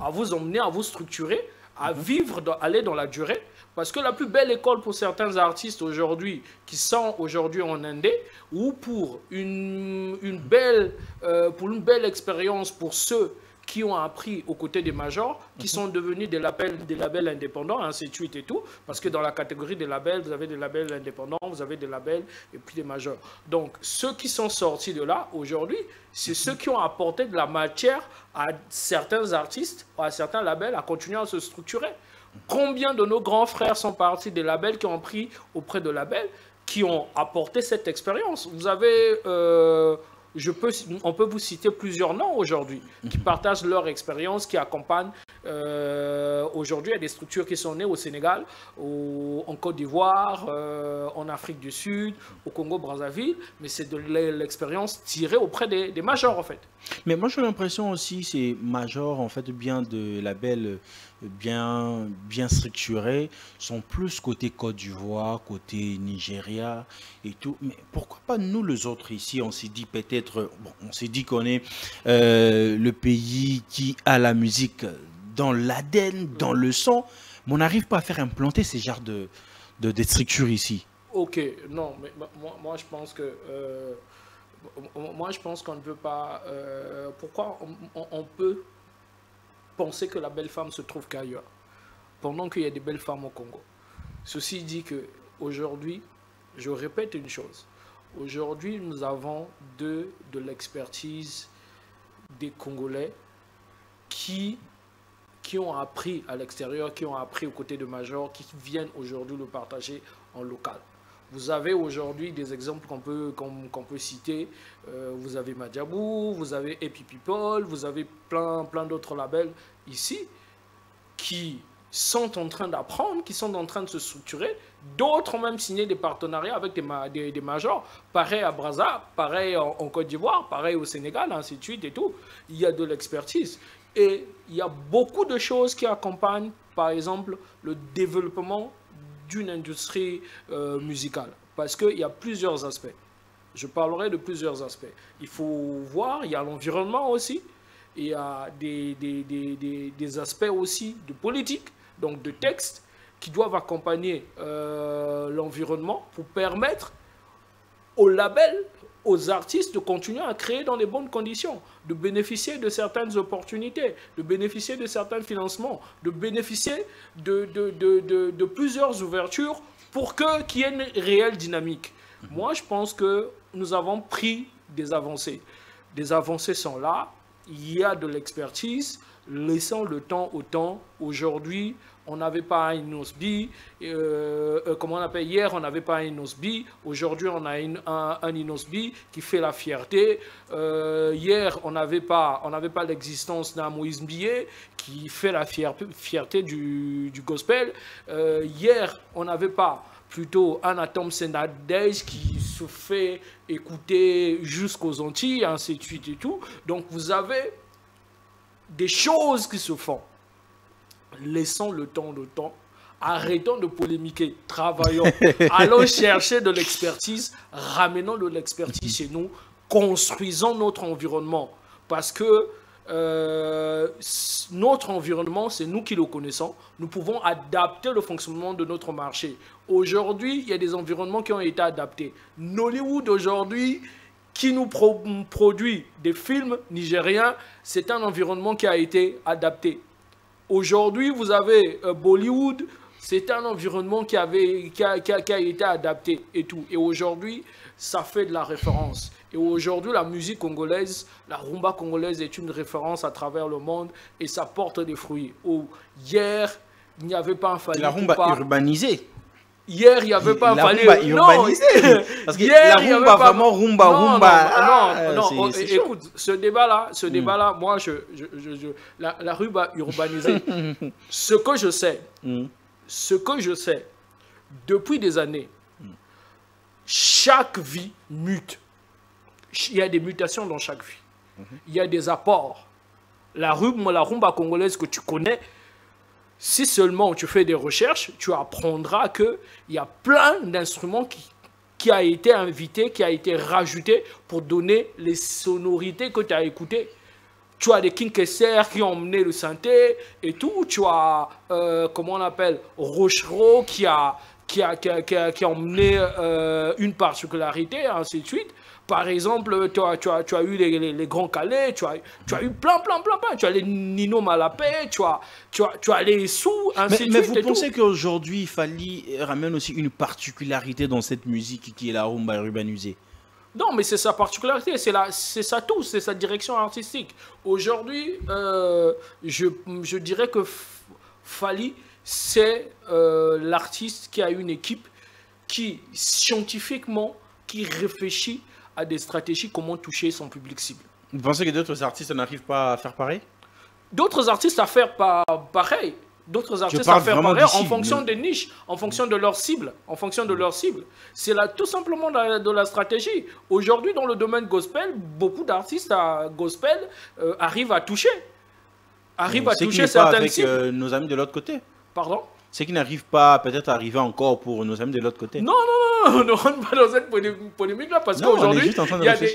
à vous emmener, à vous structurer, à vivre, aller dans la durée. Parce que la plus belle école pour certains artistes aujourd'hui, qui sont aujourd'hui en indé, ou pour une belle expérience pour ceux qui ont appris aux côtés des majors, qui sont devenus des labels indépendants, ainsi de suite et tout, parce que dans la catégorie des labels, vous avez des labels indépendants, vous avez des labels et puis des majors. Donc, ceux qui sont sortis de là, aujourd'hui, c'est ceux qui ont apporté de la matière à certains artistes, à certains labels, à continuer à se structurer. Combien de nos grands frères sont partis des labels, qui ont pris auprès de labels, qui ont apporté cette expérience? Vous avez... on peut vous citer plusieurs noms aujourd'hui qui partagent leur expérience, qui accompagnent. Aujourd'hui, il y a des structures qui sont nées au Sénégal, en Côte d'Ivoire, en Afrique du Sud, au Congo-Brazzaville, mais c'est de l'expérience tirée auprès des majors en fait. Mais moi j'ai l'impression aussi ces majors en fait bien de labels bien structurés sont plus côté Côte d'Ivoire, côté Nigeria et tout. Mais pourquoi pas nous les autres ici? On s'est dit peut-être, bon, on s'est dit qu'on est le pays qui a la musique dans l'ADN, dans le sang, mais on n'arrive pas à faire implanter ces genres de structures ici. Ok, non, mais moi je pense que qu'on ne peut pas. Pourquoi on peut penser que la belle femme se trouve qu'ailleurs, pendant qu'il y a des belles femmes au Congo? Ceci dit que aujourd'hui, je répète une chose. Aujourd'hui, nous avons de l'expertise des Congolais qui ont appris à l'extérieur, qui ont appris aux côtés de majors, qui viennent aujourd'hui le partager en local. Vous avez aujourd'hui des exemples qu'on peut citer. Vous avez Madjabou, vous avez Happy People, vous avez plein d'autres labels ici qui sont en train d'apprendre, qui sont en train de se structurer. D'autres ont même signé des partenariats avec des majors. Pareil à Brazza, pareil en Côte d'Ivoire, pareil au Sénégal, ainsi de suite et tout. Il y a de l'expertise. Et il y a beaucoup de choses qui accompagnent, par exemple, le développement d'une industrie musicale. Parce qu'il y a plusieurs aspects. Je parlerai de plusieurs aspects. Il faut voir, il y a l'environnement aussi. Il y a des aspects aussi de politique, donc de textes, qui doivent accompagner l'environnement pour permettre aux labels, aux artistes de continuer à créer dans les bonnes conditions, de bénéficier de certaines opportunités, de bénéficier de certains financements, de bénéficier de plusieurs ouvertures pour qu'il y ait une réelle dynamique. Moi, je pense que nous avons pris des avancées. Des avancées sont là, il y a de l'expertise, laissons le temps au temps. Aujourd'hui, on n'avait pas un Inosbi, comment on appelle, hier on n'avait pas un Inosbi, aujourd'hui on a un Inosbi qui fait la fierté. Hier on n'avait pas l'existence d'un Moïse Mbié qui fait la fierté du gospel. Hier on n'avait pas plutôt un Atom Senadej qui se fait écouter jusqu'aux Antilles, ainsi de suite et tout. Donc vous avez des choses qui se font. Laissons le temps au temps, arrêtons de polémiquer, travaillons, allons chercher de l'expertise, ramenons de l'expertise chez nous, construisons notre environnement. Parce que notre environnement, c'est nous qui le connaissons, nous pouvons adapter le fonctionnement de notre marché. Aujourd'hui, il y a des environnements qui ont été adaptés. Nollywood aujourd'hui, qui nous produit des films nigériens, c'est un environnement qui a été adapté. Aujourd'hui, vous avez Bollywood, c'est un environnement qui a été adapté et tout. Et aujourd'hui, ça fait de la référence. Et aujourd'hui, la musique congolaise, la rumba congolaise est une référence à travers le monde et ça porte des fruits. Hier, il n'y avait pas un Fally Ipupa. La rumba urbanisée. Hier, il n'y avait pas un Fally Ipupa. Urbanisée. Parce que hier, la rumba, vraiment rumba. Non, écoute, ce débat-là, moi, la rumba urbanisée, ce que je sais, depuis des années, chaque vie mute. Il y a des mutations dans chaque vie. Il y a des apports. La rumba congolaise que tu connais, si seulement tu fais des recherches, tu apprendras qu'il y a plein d'instruments qui a été invité, qui a été rajouté pour donner les sonorités que tu as écoutées. Tu as des King Kesser qui ont emmené le synthé et tout. Tu as, comment on appelle, Rochereau qui a qui a emmené une particularité, ainsi de suite. Par exemple, tu as eu les Grands Calais, tu as eu plein. Tu as les Nino Malapé, tu as les Sous, ainsi de suite. Mais vous pensez qu'aujourd'hui, Fally ramène aussi une particularité dans cette musique qui est la rumba urbanisée? Non, mais c'est sa particularité, c'est ça tout, c'est sa direction artistique. Aujourd'hui, je dirais que Fally, c'est l'artiste qui a une équipe qui, scientifiquement, qui réfléchit à des stratégies, comment toucher son public cible. Vous pensez que d'autres artistes n'arrivent pas à faire pareil? D'autres artistes à faire pareil. D'autres artistes à faire pareil en fonction des niches, en fonction de leur cible. C'est là tout simplement de la stratégie. Aujourd'hui, dans le domaine gospel, beaucoup d'artistes gospel arrivent à toucher. Certaines cibles. Nos amis de l'autre côté. Pardon? C'est qui n'arrivent pas peut-être à arriver encore pour nos amis de l'autre côté. Non, on ne rentre pas dans cette polémique-là parce qu'aujourd'hui,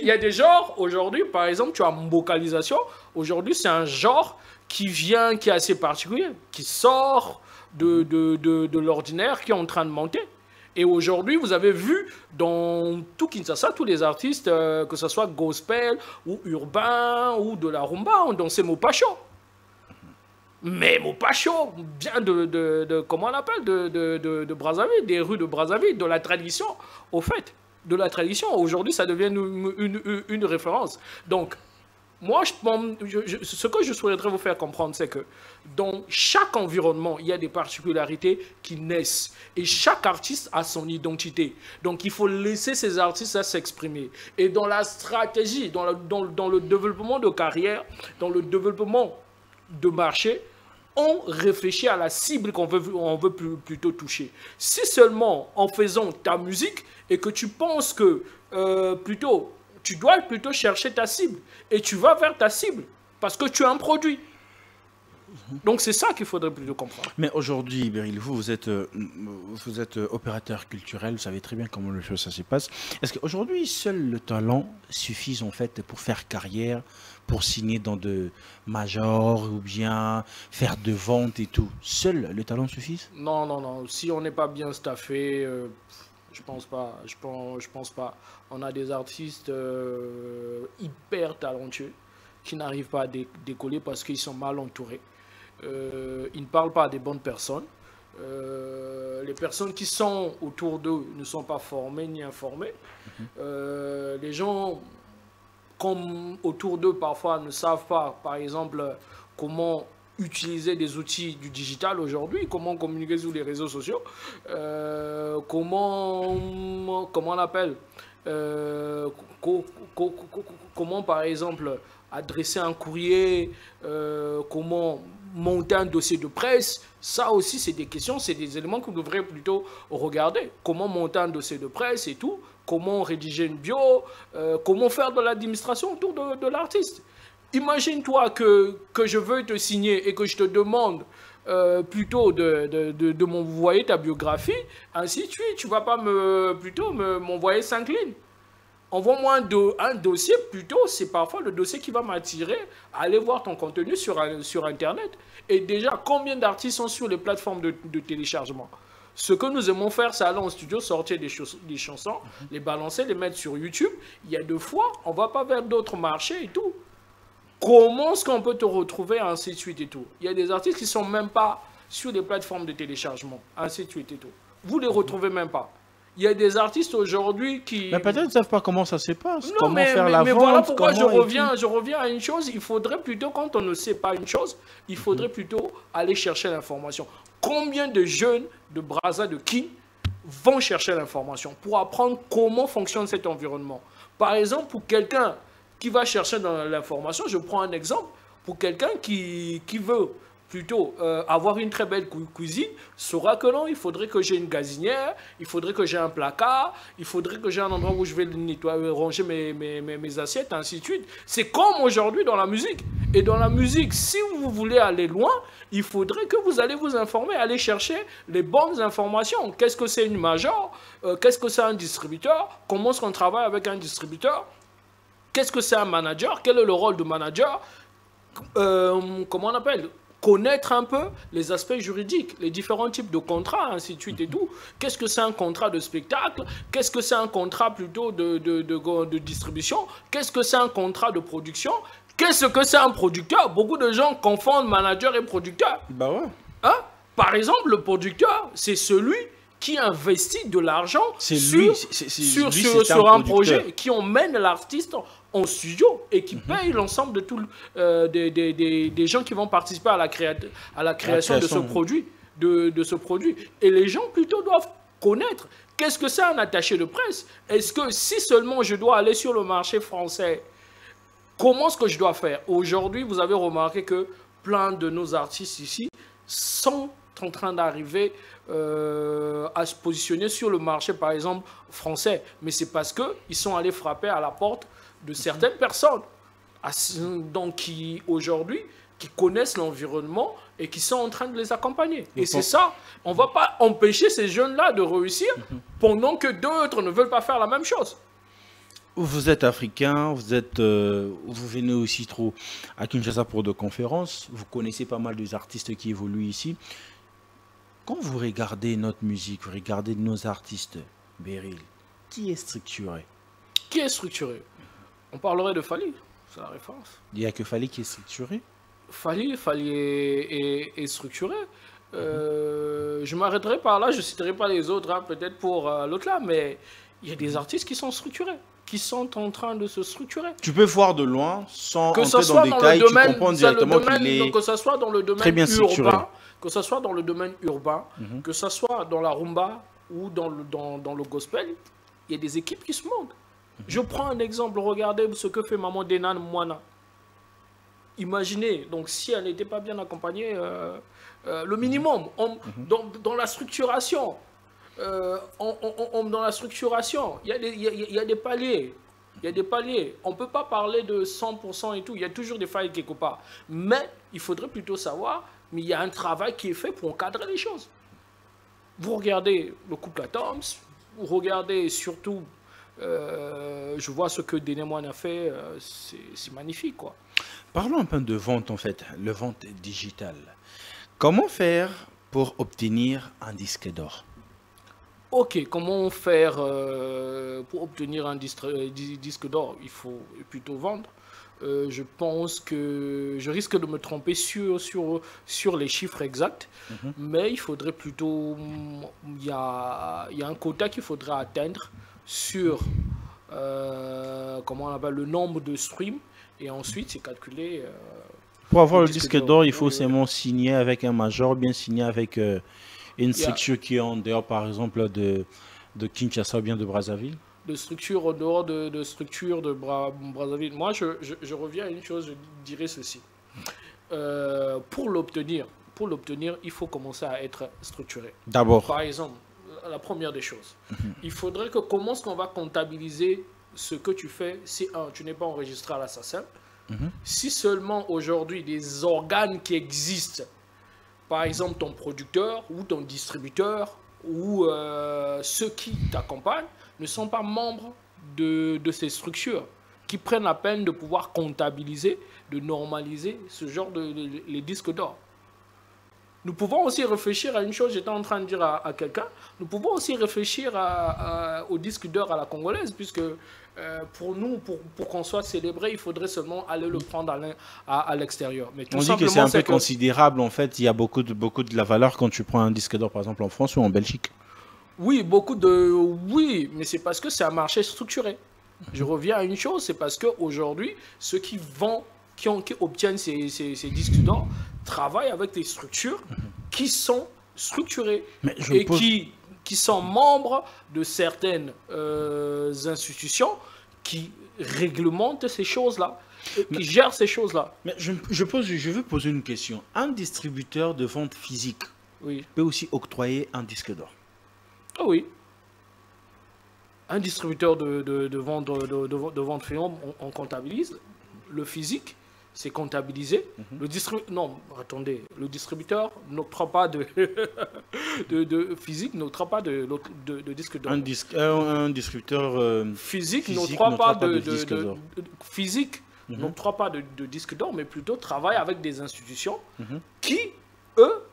il y a des genres. Aujourd'hui, par exemple, tu as Mbokalisation. Aujourd'hui, c'est un genre qui est assez particulier, qui sort de l'ordinaire, qui est en train de monter. Et aujourd'hui, vous avez vu dans tout Kinshasa, tous les artistes, que ce soit gospel ou urbain ou de la rumba, ont dansé Mopacho. Mais Mopacho vient comment on appelle, de Brazzaville, des rues de Brazzaville, de la tradition, au fait. De la tradition. Aujourd'hui, ça devient une référence. Donc, moi, ce que je souhaiterais vous faire comprendre, c'est que dans chaque environnement, il y a des particularités qui naissent. Et chaque artiste a son identité. Donc, il faut laisser ces artistes s'exprimer. Et dans la stratégie, dans le développement de carrière, dans le développement de marché, on réfléchit à la cible qu'on veut plutôt toucher. Si seulement en faisant ta musique et que tu penses que tu dois plutôt chercher ta cible et tu vas vers ta cible parce que tu as un produit. Donc c'est ça qu'il faudrait plutôt comprendre. Mais aujourd'hui, Beryl, vous êtes opérateur culturel, vous savez très bien comment les choses ça se passe. Est-ce qu'aujourd'hui, seul le talent suffit en fait pour faire carrière, pour signer dans de majors ou bien faire de ventes et tout? Seul le talent suffit? Non. Si on n'est pas bien staffé, je pense pas. Je pense pas. On a des artistes hyper talentueux qui n'arrivent pas à décoller parce qu'ils sont mal entourés. Ils ne parlent pas à des bonnes personnes. Les personnes qui sont autour d'eux ne sont pas formées ni informées. Les gens comme autour d'eux parfois ne savent pas, par exemple, comment utiliser des outils du digital aujourd'hui, comment communiquer sur les réseaux sociaux, comment on appelle, comment par exemple adresser un courrier, comment monter un dossier de presse. Ça aussi c'est des questions, c'est des éléments qu'on devrait plutôt regarder. Comment monter un dossier de presse et tout, comment rédiger une bio, comment faire de l'administration autour de l'artiste. Imagine-toi que je veux te signer et que je te demande plutôt de m'envoyer ta biographie, ainsi de suite. Tu ne vas pas m'envoyer 5 lignes. Envoie-moi un dossier plutôt, c'est parfois le dossier qui va m'attirer à aller voir ton contenu sur Internet. Et déjà, combien d'artistes sont sur les plateformes de téléchargement? Ce que nous aimons faire, c'est aller en studio, sortir des chansons, les balancer, les mettre sur YouTube. Il y a 2 fois, on ne va pas vers d'autres marchés et tout. Comment est-ce qu'on peut te retrouver, ainsi de suite et tout? Il y a des artistes qui ne sont même pas sur les plateformes de téléchargement, ainsi de suite et tout. Vous ne les retrouvez même pas. Il y a des artistes aujourd'hui qui... Mais peut-être qu'ils ne savent pas comment ça se passe, non, comment faire la vente. Voilà pourquoi je reviens à une chose. Il faudrait plutôt, quand on ne sait pas une chose, il faudrait plutôt aller chercher l'information. Combien de jeunes de Brazza, de qui vont chercher l'information pour apprendre comment fonctionne cet environnement? Par exemple, pour quelqu'un qui va chercher dans l'information, je prends un exemple, pour quelqu'un qui veut plutôt avoir une très belle cuisine, saura que non, il faudrait que j'ai une gazinière, il faudrait que j'ai un placard, il faudrait que j'ai un endroit où je vais nettoyer, ranger mes assiettes, ainsi de suite. C'est comme aujourd'hui dans la musique. Et dans la musique, si vous voulez aller loin, il faudrait que vous allez vous informer, aller chercher les bonnes informations. Qu'est-ce que c'est une major? Qu'est-ce que c'est un distributeur? Comment est-ce qu'on travaille avec un distributeur? Qu'est-ce que c'est un manager? Quel est le rôle de manager? Comment on appelle? connaître un peu les aspects juridiques, les différents types de contrats, ainsi de suite et tout. Qu'est-ce que c'est un contrat de spectacle? Qu'est-ce que c'est un contrat plutôt de distribution? Qu'est-ce que c'est un contrat de production? Qu'est-ce que c'est un producteur? Beaucoup de gens confondent manager et producteur. Bah ouais. Hein? Par exemple, le producteur, c'est celui qui investit de l'argent sur un projet, qui emmène l'artiste en studio et qui paye l'ensemble de tous des gens qui vont participer à la création de ce produit, de ce produit. Et les gens plutôt doivent connaître qu'est-ce que c'est un attaché de presse. Est-ce que si seulement je dois aller sur le marché français, comment est-ce que je dois faire? Aujourd'hui, vous avez remarqué que plein de nos artistes ici sont en train d'arriver à se positionner sur le marché, par exemple, français. Mais c'est parce qu'ils sont allés frapper à la porte de certaines personnes donc qui, aujourd'hui, qui connaissent l'environnement et qui sont en train de les accompagner. Et c'est ça, on ne va pas empêcher ces jeunes-là de réussir pendant que d'autres ne veulent pas faire la même chose. Vous êtes africain, vous venez aussi trop à Kinshasa pour de conférences, vous connaissez pas mal des artistes qui évoluent ici. Quand vous regardez notre musique, vous regardez nos artistes, Beryl, qui est structuré? Qui est structuré? On parlerait de Fally, c'est la référence. Il n'y a que Fally qui est structuré? Fally est structuré. Je m'arrêterai par là, je ne citerai pas les autres, hein, peut-être pour l'autre là, mais il y a des artistes qui sont structurés, qui sont en train de se structurer. Tu peux voir de loin, sans que entrer dans le détail, tu comprends directement qu'il est que ce soit dans le domaine très bien structuré. Urbain, que ce soit dans le domaine urbain, que ce soit dans la rumba ou dans le gospel, il y a des équipes qui se montent. Je prends un exemple, regardez ce que fait Maman Denan Moana. Imaginez, donc si elle n'était pas bien accompagnée, le minimum, dans la structuration, dans la structuration, il y a des paliers. Il y a des paliers. On ne peut pas parler de 100% et tout. Il y a toujours des failles quelque part. Mais il faudrait plutôt savoir, mais il y a un travail qui est fait pour encadrer les choses. Vous regardez le couple Atoms, vous regardez surtout, je vois ce que Denemoine a fait, c'est magnifique, quoi. Parlons un peu de vente, en fait, le vente digital. Comment faire pour obtenir un disque d'or? Ok, comment faire pour obtenir un disque d'or? Il faut plutôt vendre. Je pense que je risque de me tromper sur les chiffres exacts, mais il faudrait plutôt... Il y a un quota qu'il faudra atteindre sur comment on appelle, le nombre de streams, et ensuite c'est calculé... pour avoir le disque d'or, il faut seulement signer avec un major, bien signer avec... une structure qui est en dehors, par exemple, de Kinshasa ou bien de Brazzaville? De structure en dehors de structure de Brazzaville. Moi, je reviens à une chose, je dirais ceci. Pour l'obtenir, il faut commencer à être structuré. D'abord. Par exemple, la première des choses, il faudrait que comment est-ce qu'on va comptabiliser ce que tu fais si, tu n'es pas enregistré à la SACEM. Si seulement aujourd'hui, des organes qui existent, par exemple ton producteur ou ton distributeur ou ceux qui t'accompagnent ne sont pas membres de ces structures qui prennent la peine de pouvoir comptabiliser, de normaliser ce genre les disques d'or. Nous pouvons aussi réfléchir à une chose, j'étais en train de dire à quelqu'un, nous pouvons aussi réfléchir au disque d'or à la congolaise, puisque pour nous, pour qu'on soit célébré, il faudrait seulement aller le prendre à l'extérieur. Mais on dit que c'est un peu considérable, en fait, il y a beaucoup de la valeur quand tu prends un disque d'or, par exemple, en France ou en Belgique. Oui, oui, mais c'est parce que c'est un marché structuré. Je reviens à une chose, c'est parce qu'aujourd'hui, ceux qui obtiennent ces disques d'or travaillent avec des structures qui sont structurées et qui sont membres de certaines institutions qui réglementent ces choses-là, qui gèrent ces choses-là. Mais je veux poser une question. Un distributeur de vente physique peut aussi octroyer un disque d'or? Ah oui. Un distributeur de vente payante, on comptabilise. Le physique, c'est comptabilisé. Non, attendez. Le distributeur n'octroie pas de physique, n'octroie pas de disque d'or. Un distributeur physique n'octroie pas de disque d'or. Physique n'octroient pas de disque d'or, mais plutôt travaillent avec des institutions qui, eux,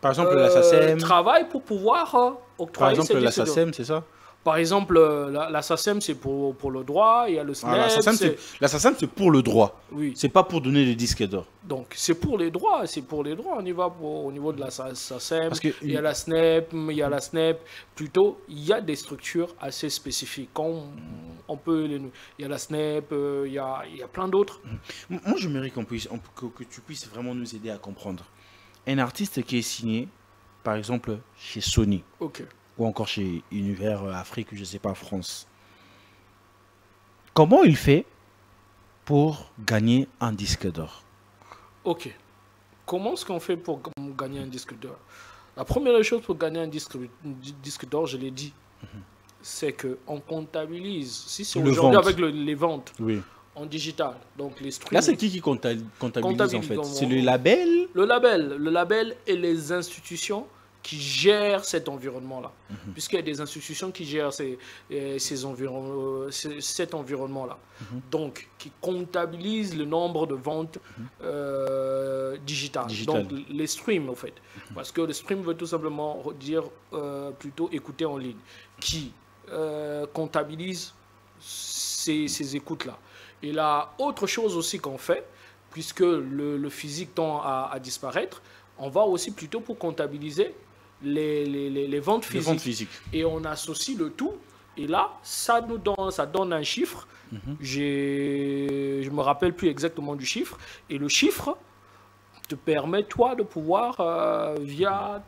par exemple, la SACEM. travaillent pour pouvoir octroyer Par exemple, la SACEM, c'est ça? Par exemple, la SACEM, c'est pour le droit, il y a le SNEP. La SACEM, c'est pour le droit. Oui. C'est pas pour donner des disques d'or. Donc, c'est pour les droits, On y va au niveau de la SACEM, il y a la SNEP, plutôt, il y a des structures assez spécifiques. On peut il y a la SNEP, il y a plein d'autres. Moi, j'aimerais que tu puisses vraiment nous aider à comprendre. Un artiste qui est signé, par exemple, chez Sony. Ok. Ou encore chez Univers Afrique, je ne sais pas, France. Comment il fait pour gagner un disque d'or? Ok. Comment est-ce qu'on fait pour gagner un disque d'or? La première chose pour gagner un disque d'or, je l'ai dit, c'est qu'on comptabilise. Si c'est aujourd'hui avec les ventes en digital, donc les streams. Là, c'est qui comptabilise en fait? C'est le label? Le label et les institutions qui gèrent cet environnement-là. Puisqu'il y a des institutions qui gèrent cet environnement-là. Donc, qui comptabilisent le nombre de ventes digitales. Donc, les streams, en fait. Parce que le stream veut tout simplement dire plutôt écouter en ligne. Qui comptabilise ces écoutes-là. Et là, autre chose aussi qu'on fait, puisque le physique tend à disparaître, on va aussi plutôt pour comptabiliser les ventes physiques. Et on associe le tout. Et là, ça donne un chiffre. Je me rappelle plus exactement du chiffre. Et le chiffre te permet, toi, de pouvoir, via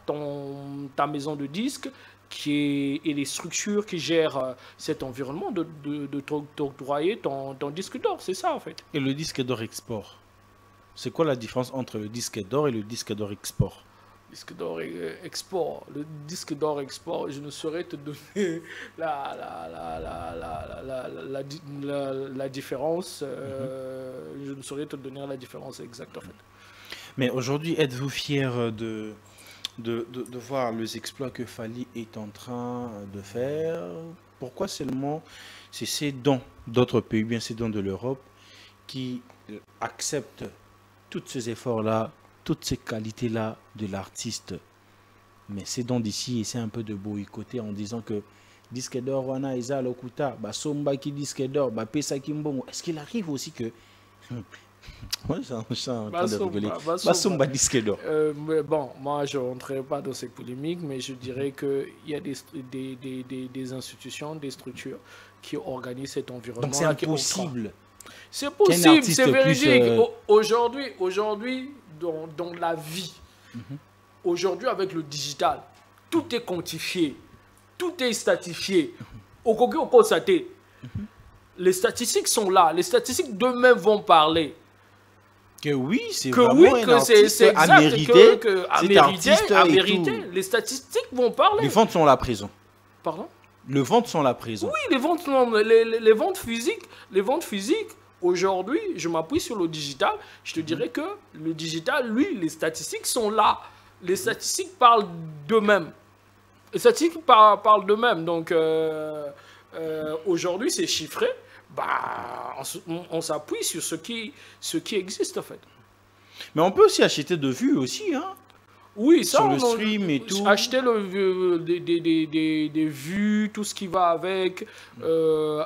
ta maison de disques et les structures qui gèrent cet environnement, de t'octroyer ton disque d'or. C'est ça, en fait. Et le disque d'or export, c'est quoi la différence entre le disque d'or et le disque d'or export? Disque d'or export. Le disque d'or export, je ne saurais te donner la différence. Je ne saurais te donner la différence exacte, en fait. Mais aujourd'hui, êtes-vous fier de voir les exploits que Fally est en train de faire? Pourquoi seulement c'est ces dons d'autres pays, bien ces dons de l'Europe, qui acceptent tous ces efforts-là, toutes ces qualités-là de l'artiste, mais c'est donc d'ici essaie un peu de boycotter en disant que disque d'or wana eza lokuta ba somba qui disque d'or ba pesa kimbongo? Est-ce qu'il arrive aussi que moi j'ai en train de rigoler, ba somba disque d'or? Mais bon, moi je rentrerai pas dans ces polémiques, mais je dirais que il y a des institutions, des structures qui organisent cet environnement. Donc c'est impossible. C'est possible, c'est véridique. Aujourd'hui, dans la vie, aujourd'hui avec le digital, tout est quantifié, tout est statifié. Les statistiques sont là, les statistiques d'eux-mêmes vont parler. Que oui, c'est à mériter. Les statistiques vont parler. Les ventes sont là présent. Pardon? Les ventes sont là présent. Oui, les ventes physiques. Aujourd'hui, je m'appuie sur le digital. Je te dirais que le digital, lui, les statistiques sont là. Les statistiques parlent d'eux-mêmes. Les statistiques parlent d'eux-mêmes. Donc, aujourd'hui, c'est chiffré. Bah, on s'appuie sur ce qui existe, en fait. Mais on peut aussi acheter de vues aussi, hein? Oui, ça, sur le stream et tout. Acheter des vues, tout ce qui va avec,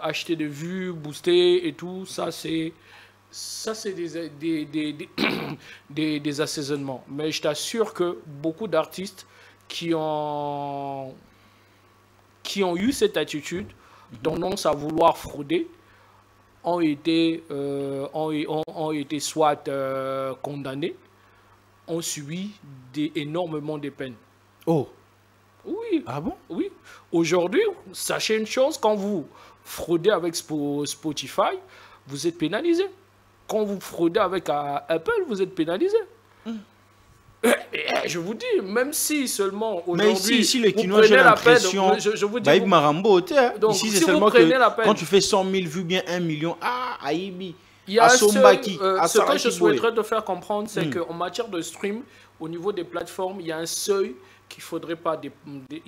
acheter des vues, booster et tout, ça c'est des assaisonnements. Mais je t'assure que beaucoup d'artistes qui ont eu cette attitude, tendance à vouloir frauder, ont été soit condamnés, ont subi énormément de peines. Oh. Oui. Ah bon? Oui. Aujourd'hui, sachez une chose, quand vous fraudez avec Spotify, vous êtes pénalisé. Quand vous fraudez avec Apple, vous êtes pénalisé. Je vous dis, même si seulement aujourd'hui, si les vous Kinois, j'ai l'impression, je vous dis, Marambo, donc, ici c'est si seulement que la peine, quand tu fais 100 000 vues, bien 1 million, Aïbi. Il y a Asombaki, ce que je Asaraki souhaiterais te faire comprendre, c'est Mm. qu'en matière de stream, au niveau des plateformes, il y a un seuil qu'il faudrait pas il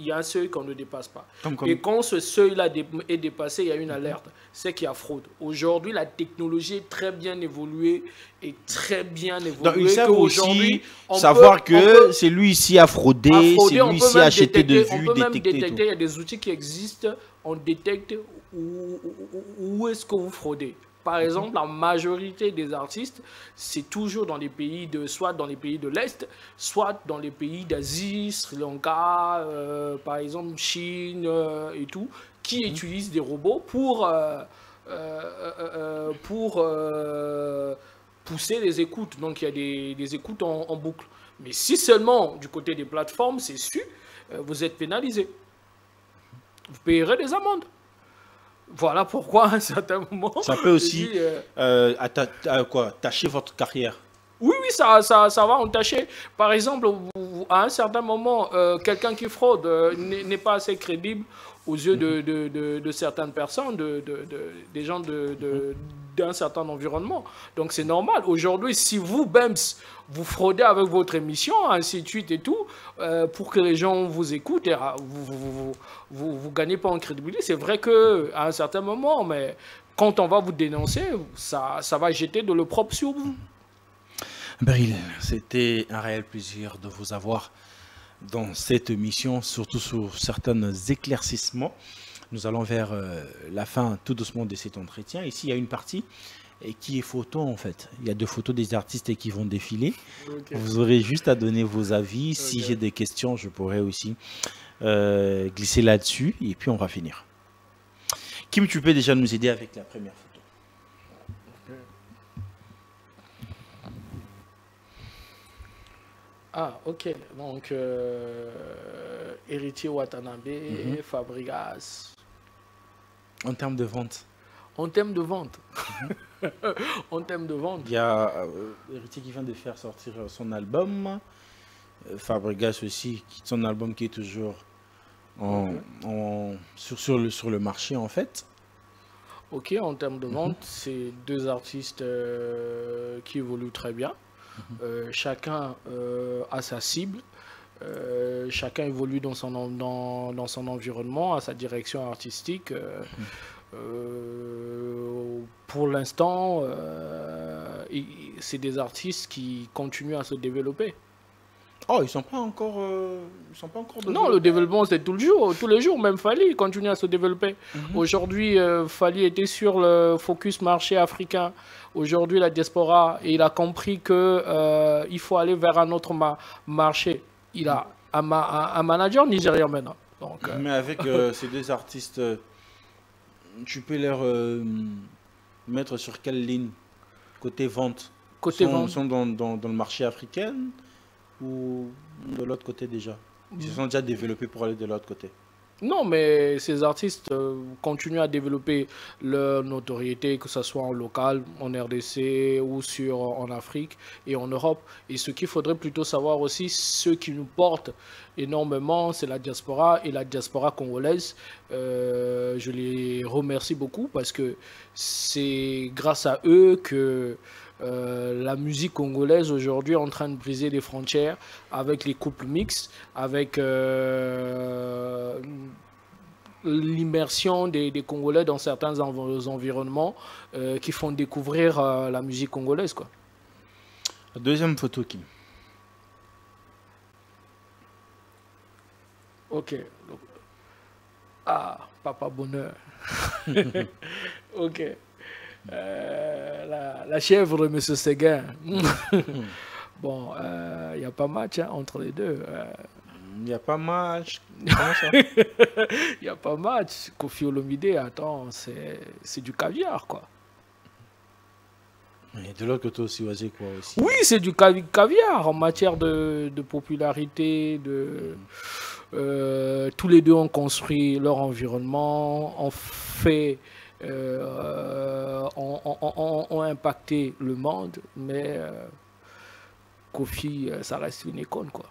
y a un seuil qu'on ne dépasse pas. Comme- Et quand ce seuil-là est dépassé, il y a une alerte. C'est qu'il y a fraude. Aujourd'hui, la technologie est très bien évoluée et très bien évoluée. Donc, ils savent qu'aujourd'hui, aussi on savoir peut- on que peut- c'est lui ici à frauder, c'est on lui peut ici à même acheter de détecter- vues, On peut même détecter et détecter, tout. il y a des outils qui existent, on détecte où est-ce que vous fraudez. Par exemple, la majorité des artistes, c'est toujours dans les pays soit dans les pays de l'Est, soit dans les pays d'Asie, Sri Lanka, par exemple Chine et tout, qui utilisent des robots pour pousser les écoutes. Donc il y a des écoutes en boucle. Mais si seulement du côté des plateformes, c'est su, vous êtes pénalisé. Vous payerez des amendes. Voilà pourquoi à un certain moment... Ça peut aussi je dis, tâcher votre carrière. oui, ça va entacher. Par exemple, à un certain moment, quelqu'un qui fraude n'est pas assez crédible aux yeux de certaines personnes, des gens d'un certain environnement. Donc c'est normal. Aujourd'hui, si vous, Bems, vous fraudez avec votre émission, ainsi de suite et tout, pour que les gens vous écoutent, et, vous gagnez pas en crédibilité. C'est vrai qu'à un certain moment, mais quand on va vous dénoncer, ça va jeter de l'opprobre sur vous. Beryl, c'était un réel plaisir de vous avoir dans cette émission, surtout sur certains éclaircissements. Nous allons vers la fin tout doucement de cet entretien. Ici, il y a une partie qui est photo en fait. Il y a 2 photos des artistes qui vont défiler. Okay. Vous aurez juste à donner vos avis. Si Okay. j'ai des questions, je pourrais aussi glisser là-dessus et puis on va finir. Kim, tu peux déjà nous aider avec la première photo. Ah, ok. Donc, Héritier Watanabe, Fabregas. En termes de vente, En termes de vente. En termes de vente. il y a Héritier qui vient de faire sortir son album. Fabregas aussi, son album qui est toujours sur le marché en fait. Ok, en termes de vente, c'est 2 artistes qui évoluent très bien. Chacun a sa cible. Chacun évolue dans son environnement, à sa direction artistique. Pour l'instant, c'est des artistes qui continuent à se développer. Oh, ils sont pas encore Non, le développement, c'est tous les jours. Même Fally continue à se développer. Aujourd'hui, Fally était sur le focus marché africain. Aujourd'hui, la diaspora, et il a compris qu'il faut aller vers un autre marché. Il a un manager nigérien maintenant. Donc, Mais avec ces 2 artistes, tu peux leur mettre sur quelle ligne? Côté vente? côté vente. Sont dans le marché africain ou de l'autre côté déjà? Ils se sont déjà développés pour aller de l'autre côté. Non, mais ces artistes continuent à développer leur notoriété, que ce soit en local, en RDC ou en Afrique et en Europe. Et ce qu'il faudrait plutôt savoir aussi, ce qui nous porte énormément, c'est la diaspora et la diaspora congolaise. Je les remercie beaucoup parce que c'est grâce à eux que la musique congolaise aujourd'hui est en train de briser les frontières avec les couples mixtes, avec l'immersion des Congolais dans certains environnements qui font découvrir la musique congolaise, quoi. Deuxième photo, Kim. Ok. Ah, Papa Bonheur. Ok. La chèvre de M. Séguin. Bon, il n'y a pas match entre les deux. Il n'y a pas match. Comment ça? Il n'y a pas match. Kofi Olomide, attends, c'est du caviar, quoi. Et de l'autre côté aussi, vas-y, quoi aussi. Oui, c'est du caviar en matière de popularité. Tous les deux ont construit leur environnement, ont fait... ont impacté le monde, mais Kofi, ça reste une icône, quoi.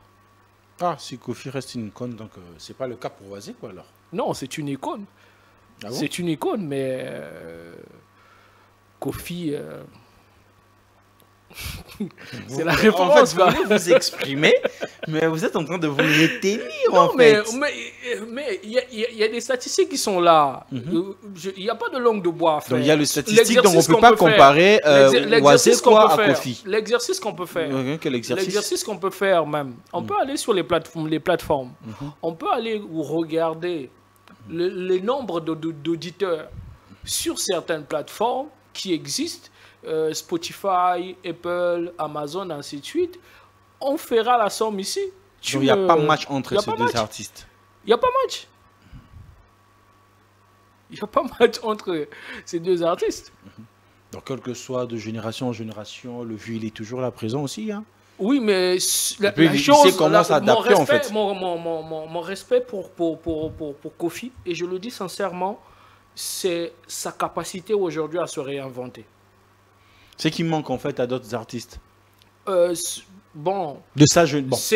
Ah, si Kofi reste une icône, donc c'est pas le cas pour Oisé, quoi, alors? Non, c'est une icône. Ah bon? C'est une icône, mais Kofi, c'est la réponse. En fait, vous voulez vous exprimer, mais vous êtes en train de vous retenir, en fait. Mais il y a des statistiques qui sont là. Il n'y a pas de langue de bois à faire. Donc il y a le statistique, donc on ne peut pas comparer Oisé quoi à Kofi. L'exercice qu'on peut faire. Quel exercice? L'exercice qu'on peut faire même. On peut aller sur les plateformes. On peut aller regarder le nombre d'auditeurs sur certaines plateformes qui existent. Spotify, Apple, Amazon, ainsi de suite, on fera la somme ici. Donc il n'y a pas match entre ces deux artistes. Il n'y a pas match. Il n'y a pas match entre ces deux artistes. Donc quel que soit de génération en génération, le vieux il est toujours là présent aussi. Hein. Oui, mais la chose, comment s'adapter en fait. Mon respect pour Kofi, et je le dis sincèrement, c'est sa capacité aujourd'hui à se réinventer. C'est qui manque en fait à d'autres artistes. Bon, pas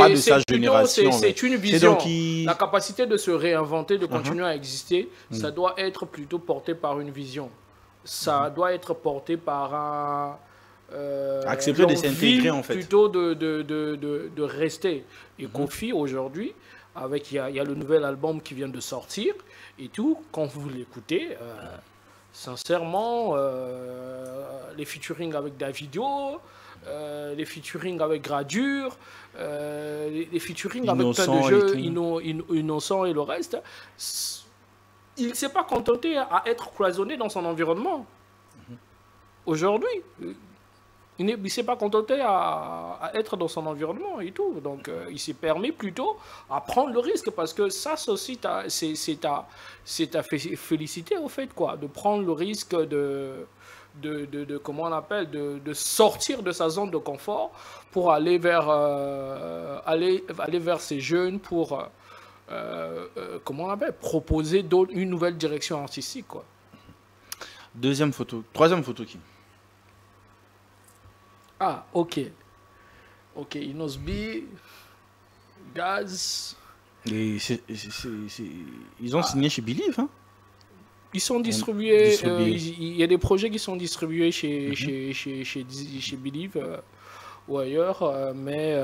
de sa génération. C'est une vision. La capacité de se réinventer, de continuer à exister, ça doit être plutôt porté par une vision. Ça doit être porté par un... accepter de s'intégrer en fait. Plutôt de rester. Et Kofi aujourd'hui, il y a le nouvel album qui vient de sortir et tout, quand vous l'écoutez... sincèrement, les featuring avec Davido, les featuring avec Gradure, les featuring avec plein de jeux innocents et le reste, il ne s'est pas contenté à être cloisonné dans son environnement. Aujourd'hui, il ne s'est pas contenté à être dans son environnement et tout. Donc, il s'est permis plutôt à prendre le risque parce que ça, aussi, c'est à féliciter au fait, quoi, de prendre le risque comment on appelle, de sortir de sa zone de confort pour aller vers, vers ces jeunes pour, comment on appelle, proposer une nouvelle direction artistique, quoi. Troisième photo qui? Ah, ok. Ok, Inosbi, Gaz. Ils ont signé chez Believe, hein? Ils sont distribués. Il y a des projets qui sont distribués chez Believe ou ailleurs, mais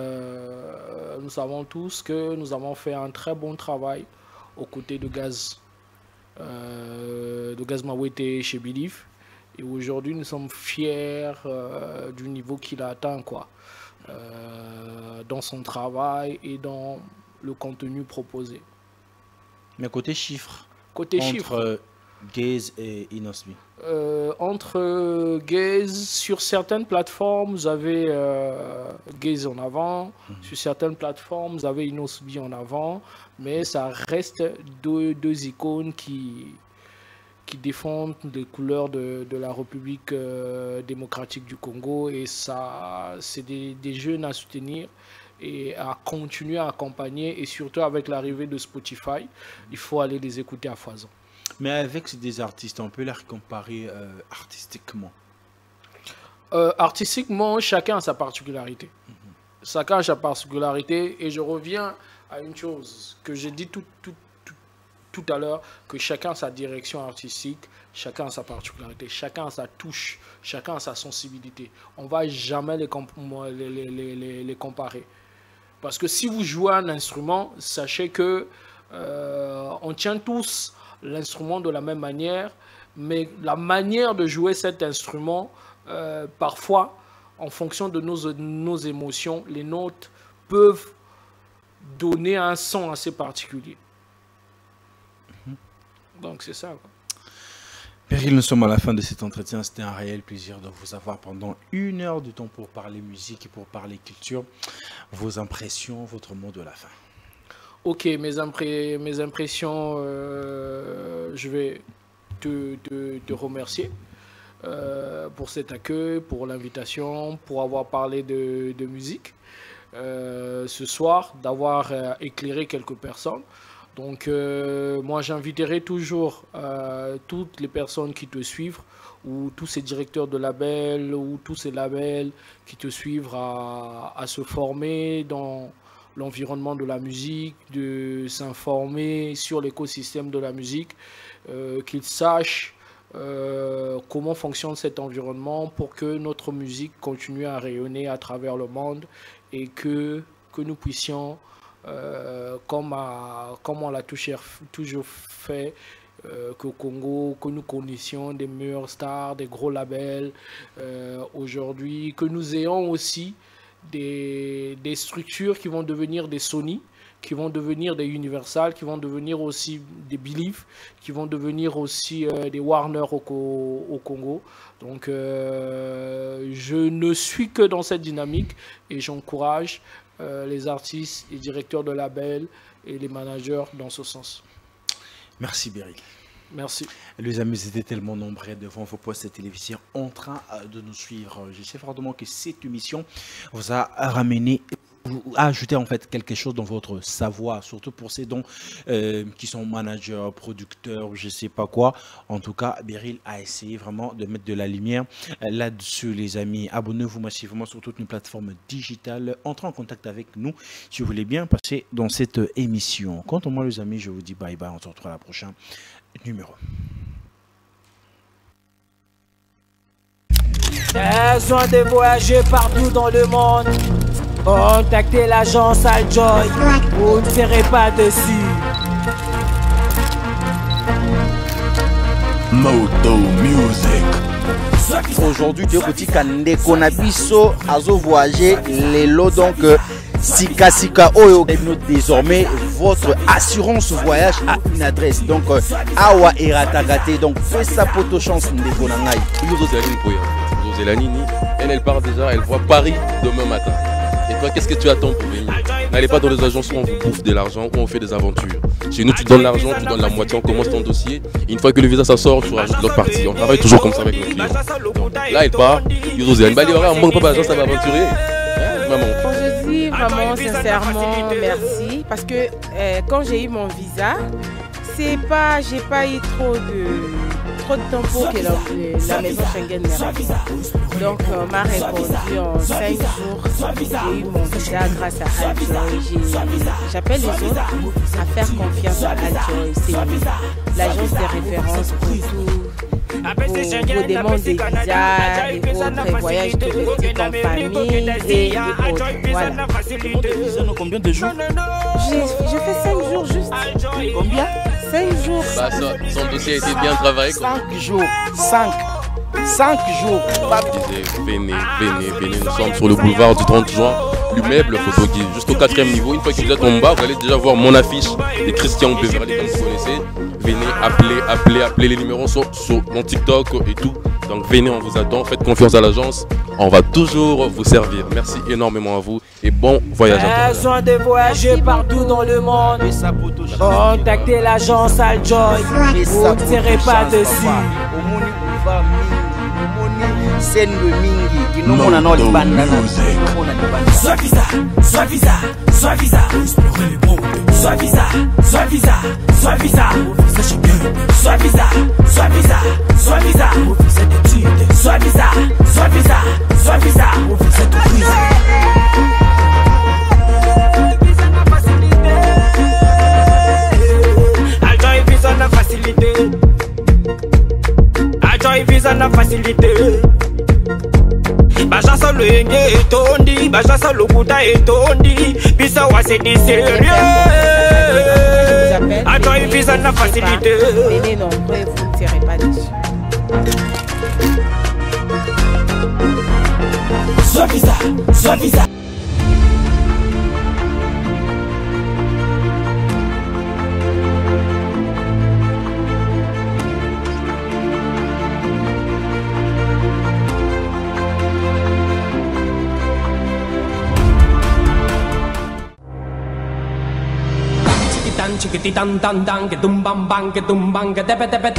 nous savons tous que nous avons fait un très bon travail aux côtés de Gaz Mawete chez Believe. Et aujourd'hui, nous sommes fiers du niveau qu'il a atteint, quoi, dans son travail et dans le contenu proposé. Mais côté chiffres, chiffres, Gaze et Inosbi. Entre Gaze, sur certaines plateformes, vous avez Gaze en avant. Sur certaines plateformes, vous avez Inosbi en avant. Mais ça reste deux icônes qui défendent les couleurs de la République démocratique du Congo. Et ça, c'est des jeunes à soutenir et à continuer à accompagner. Et surtout avec l'arrivée de Spotify, il faut aller les écouter à foison. Mais avec des artistes, on peut les comparer artistiquement. Artistiquement, chacun a sa particularité. Chacun a sa particularité. Et je reviens à une chose que j'ai dit tout à l'heure, que chacun a sa direction artistique, chacun a sa particularité, chacun a sa touche, chacun a sa sensibilité. On ne va jamais les comparer. Parce que si vous jouez un instrument, sachez que on tient tous l'instrument de la même manière, mais la manière de jouer cet instrument, parfois, en fonction de nos émotions, les notes peuvent donner un son assez particulier. Donc c'est ça, quoi. Péril, nous sommes à la fin de cet entretien. C'était un réel plaisir de vous avoir pendant 1 heure de temps pour parler musique et pour parler culture. Vos impressions, votre mot de la fin. Ok, mes impressions, je vais te remercier pour cet accueil, pour l'invitation, pour avoir parlé de musique ce soir, d'avoir éclairé quelques personnes. Donc moi j'inviterai toujours toutes les personnes qui te suivent, ou tous ces directeurs de labels, ou tous ces labels qui te suivent à se former dans l'environnement de la musique, de s'informer sur l'écosystème de la musique, qu'ils sachent comment fonctionne cet environnement pour que notre musique continue à rayonner à travers le monde et que nous puissions, comme on l'a toujours fait, qu'au Congo, que nous connaissions des meilleures stars, des gros labels aujourd'hui, que nous ayons aussi des structures qui vont devenir des Sony, qui vont devenir des Universal, qui vont devenir aussi des Believe, qui vont devenir aussi des Warner au Congo. Donc je ne suis que dans cette dynamique et j'encourage les artistes, les directeurs de labels et les managers dans ce sens. Merci Beryl. Merci. Les amis étaient tellement nombreux devant vos postes de télévision en train de nous suivre. Je sais fortement que cette émission vous a ramené, a ajouté en fait quelque chose dans votre savoir, surtout pour ces dons qui sont managers, producteurs, je sais pas quoi. En tout cas, Beryl a essayé vraiment de mettre de la lumière là-dessus, les amis. Abonnez-vous massivement sur toutes nos plateformes digitales. Entrez en contact avec nous si vous voulez bien passer dans cette émission. Quant à moi, les amis, je vous dis bye bye. On se retrouve à la prochaine numéro. Besoin de voyager partout dans le monde. Contactez l'agence Aljoy. Vous ne serez pas dessus. Moto Music. Aujourd'hui, Diokoti Kande Konabiso Azo voyager les lots donc Sika Sika Oyo. Désormais, votre assurance voyage a une adresse. Donc, Awa Eratagate. Donc, fais sa poto chance Ndeko Nangai. Elle part déjà, elle voit Paris demain matin. Et toi, qu'est-ce que tu attends pour venir? N'allez pas dans les agences où on vous bouffe de l'argent, où on fait des aventures. Chez nous, tu donnes l'argent, tu donnes la moitié, on commence ton dossier. Et une fois que le visa ça sort, tu rajoutes l'autre partie. On travaille toujours comme ça avec nos clients. Donc, là, elle part. Il y aura un manque pas d'agence, ça va aventurer. Maman. Je dis vraiment sincèrement merci parce que quand j'ai eu mon visa, j'ai pas eu trop de temps pour que la maison Schengen me réponde. Donc on m'a répondu en 5 jours. J'ai eu mon visa grâce à Aljoy. J'appelle les autres à faire confiance à Aljoy. C'est l'agence de référence pour vos demandes de visa et votre voyage touristique en famille et autres. Voilà. Combien de jours? J'ai fait 5 jours juste. Combien? 5 jours. Bah, son dossier a été bien travaillé. 5 jours. 5 jours. Venez. Nous sommes sur le boulevard du 30 juin. L'immeuble Photogui, juste au 4e niveau. Une fois que vous êtes en bas, vous allez déjà voir mon affiche de Christian Beverly, comme vous connaissez. Venez, appelez les numéros sur mon TikTok et tout. Donc venez, on vous attend. Faites confiance à l'agence. On va toujours vous servir. Merci énormément à vous et bon voyage à tous. Besoin de voyager partout dans le monde. Contactez l'agence Aljoy. Vous ne serez pas dessus. Sen le mingi qui nous mona no libanda Soit visa, soit visa, soit visa. Explorer les mondes. Soit visa, soit visa, soit visa. Sachez que soit visa, soit visa, soit visa. Cette étude. Soit visa, soit visa, soit visa. Cette prise. Aljoy visa na facilité. Aljoy visa na facilité. Baja solo yenge etondi, baja solo kuta etondi, bisa wasedi sérieux. Aljoy visa na facilité. Venez nombreux et vous ne serez pas déçus. Soit visa, soit visa. Chiquititan, chiquititan, tan, tan, que tum bam bam, que tum bam, que tepe tepe.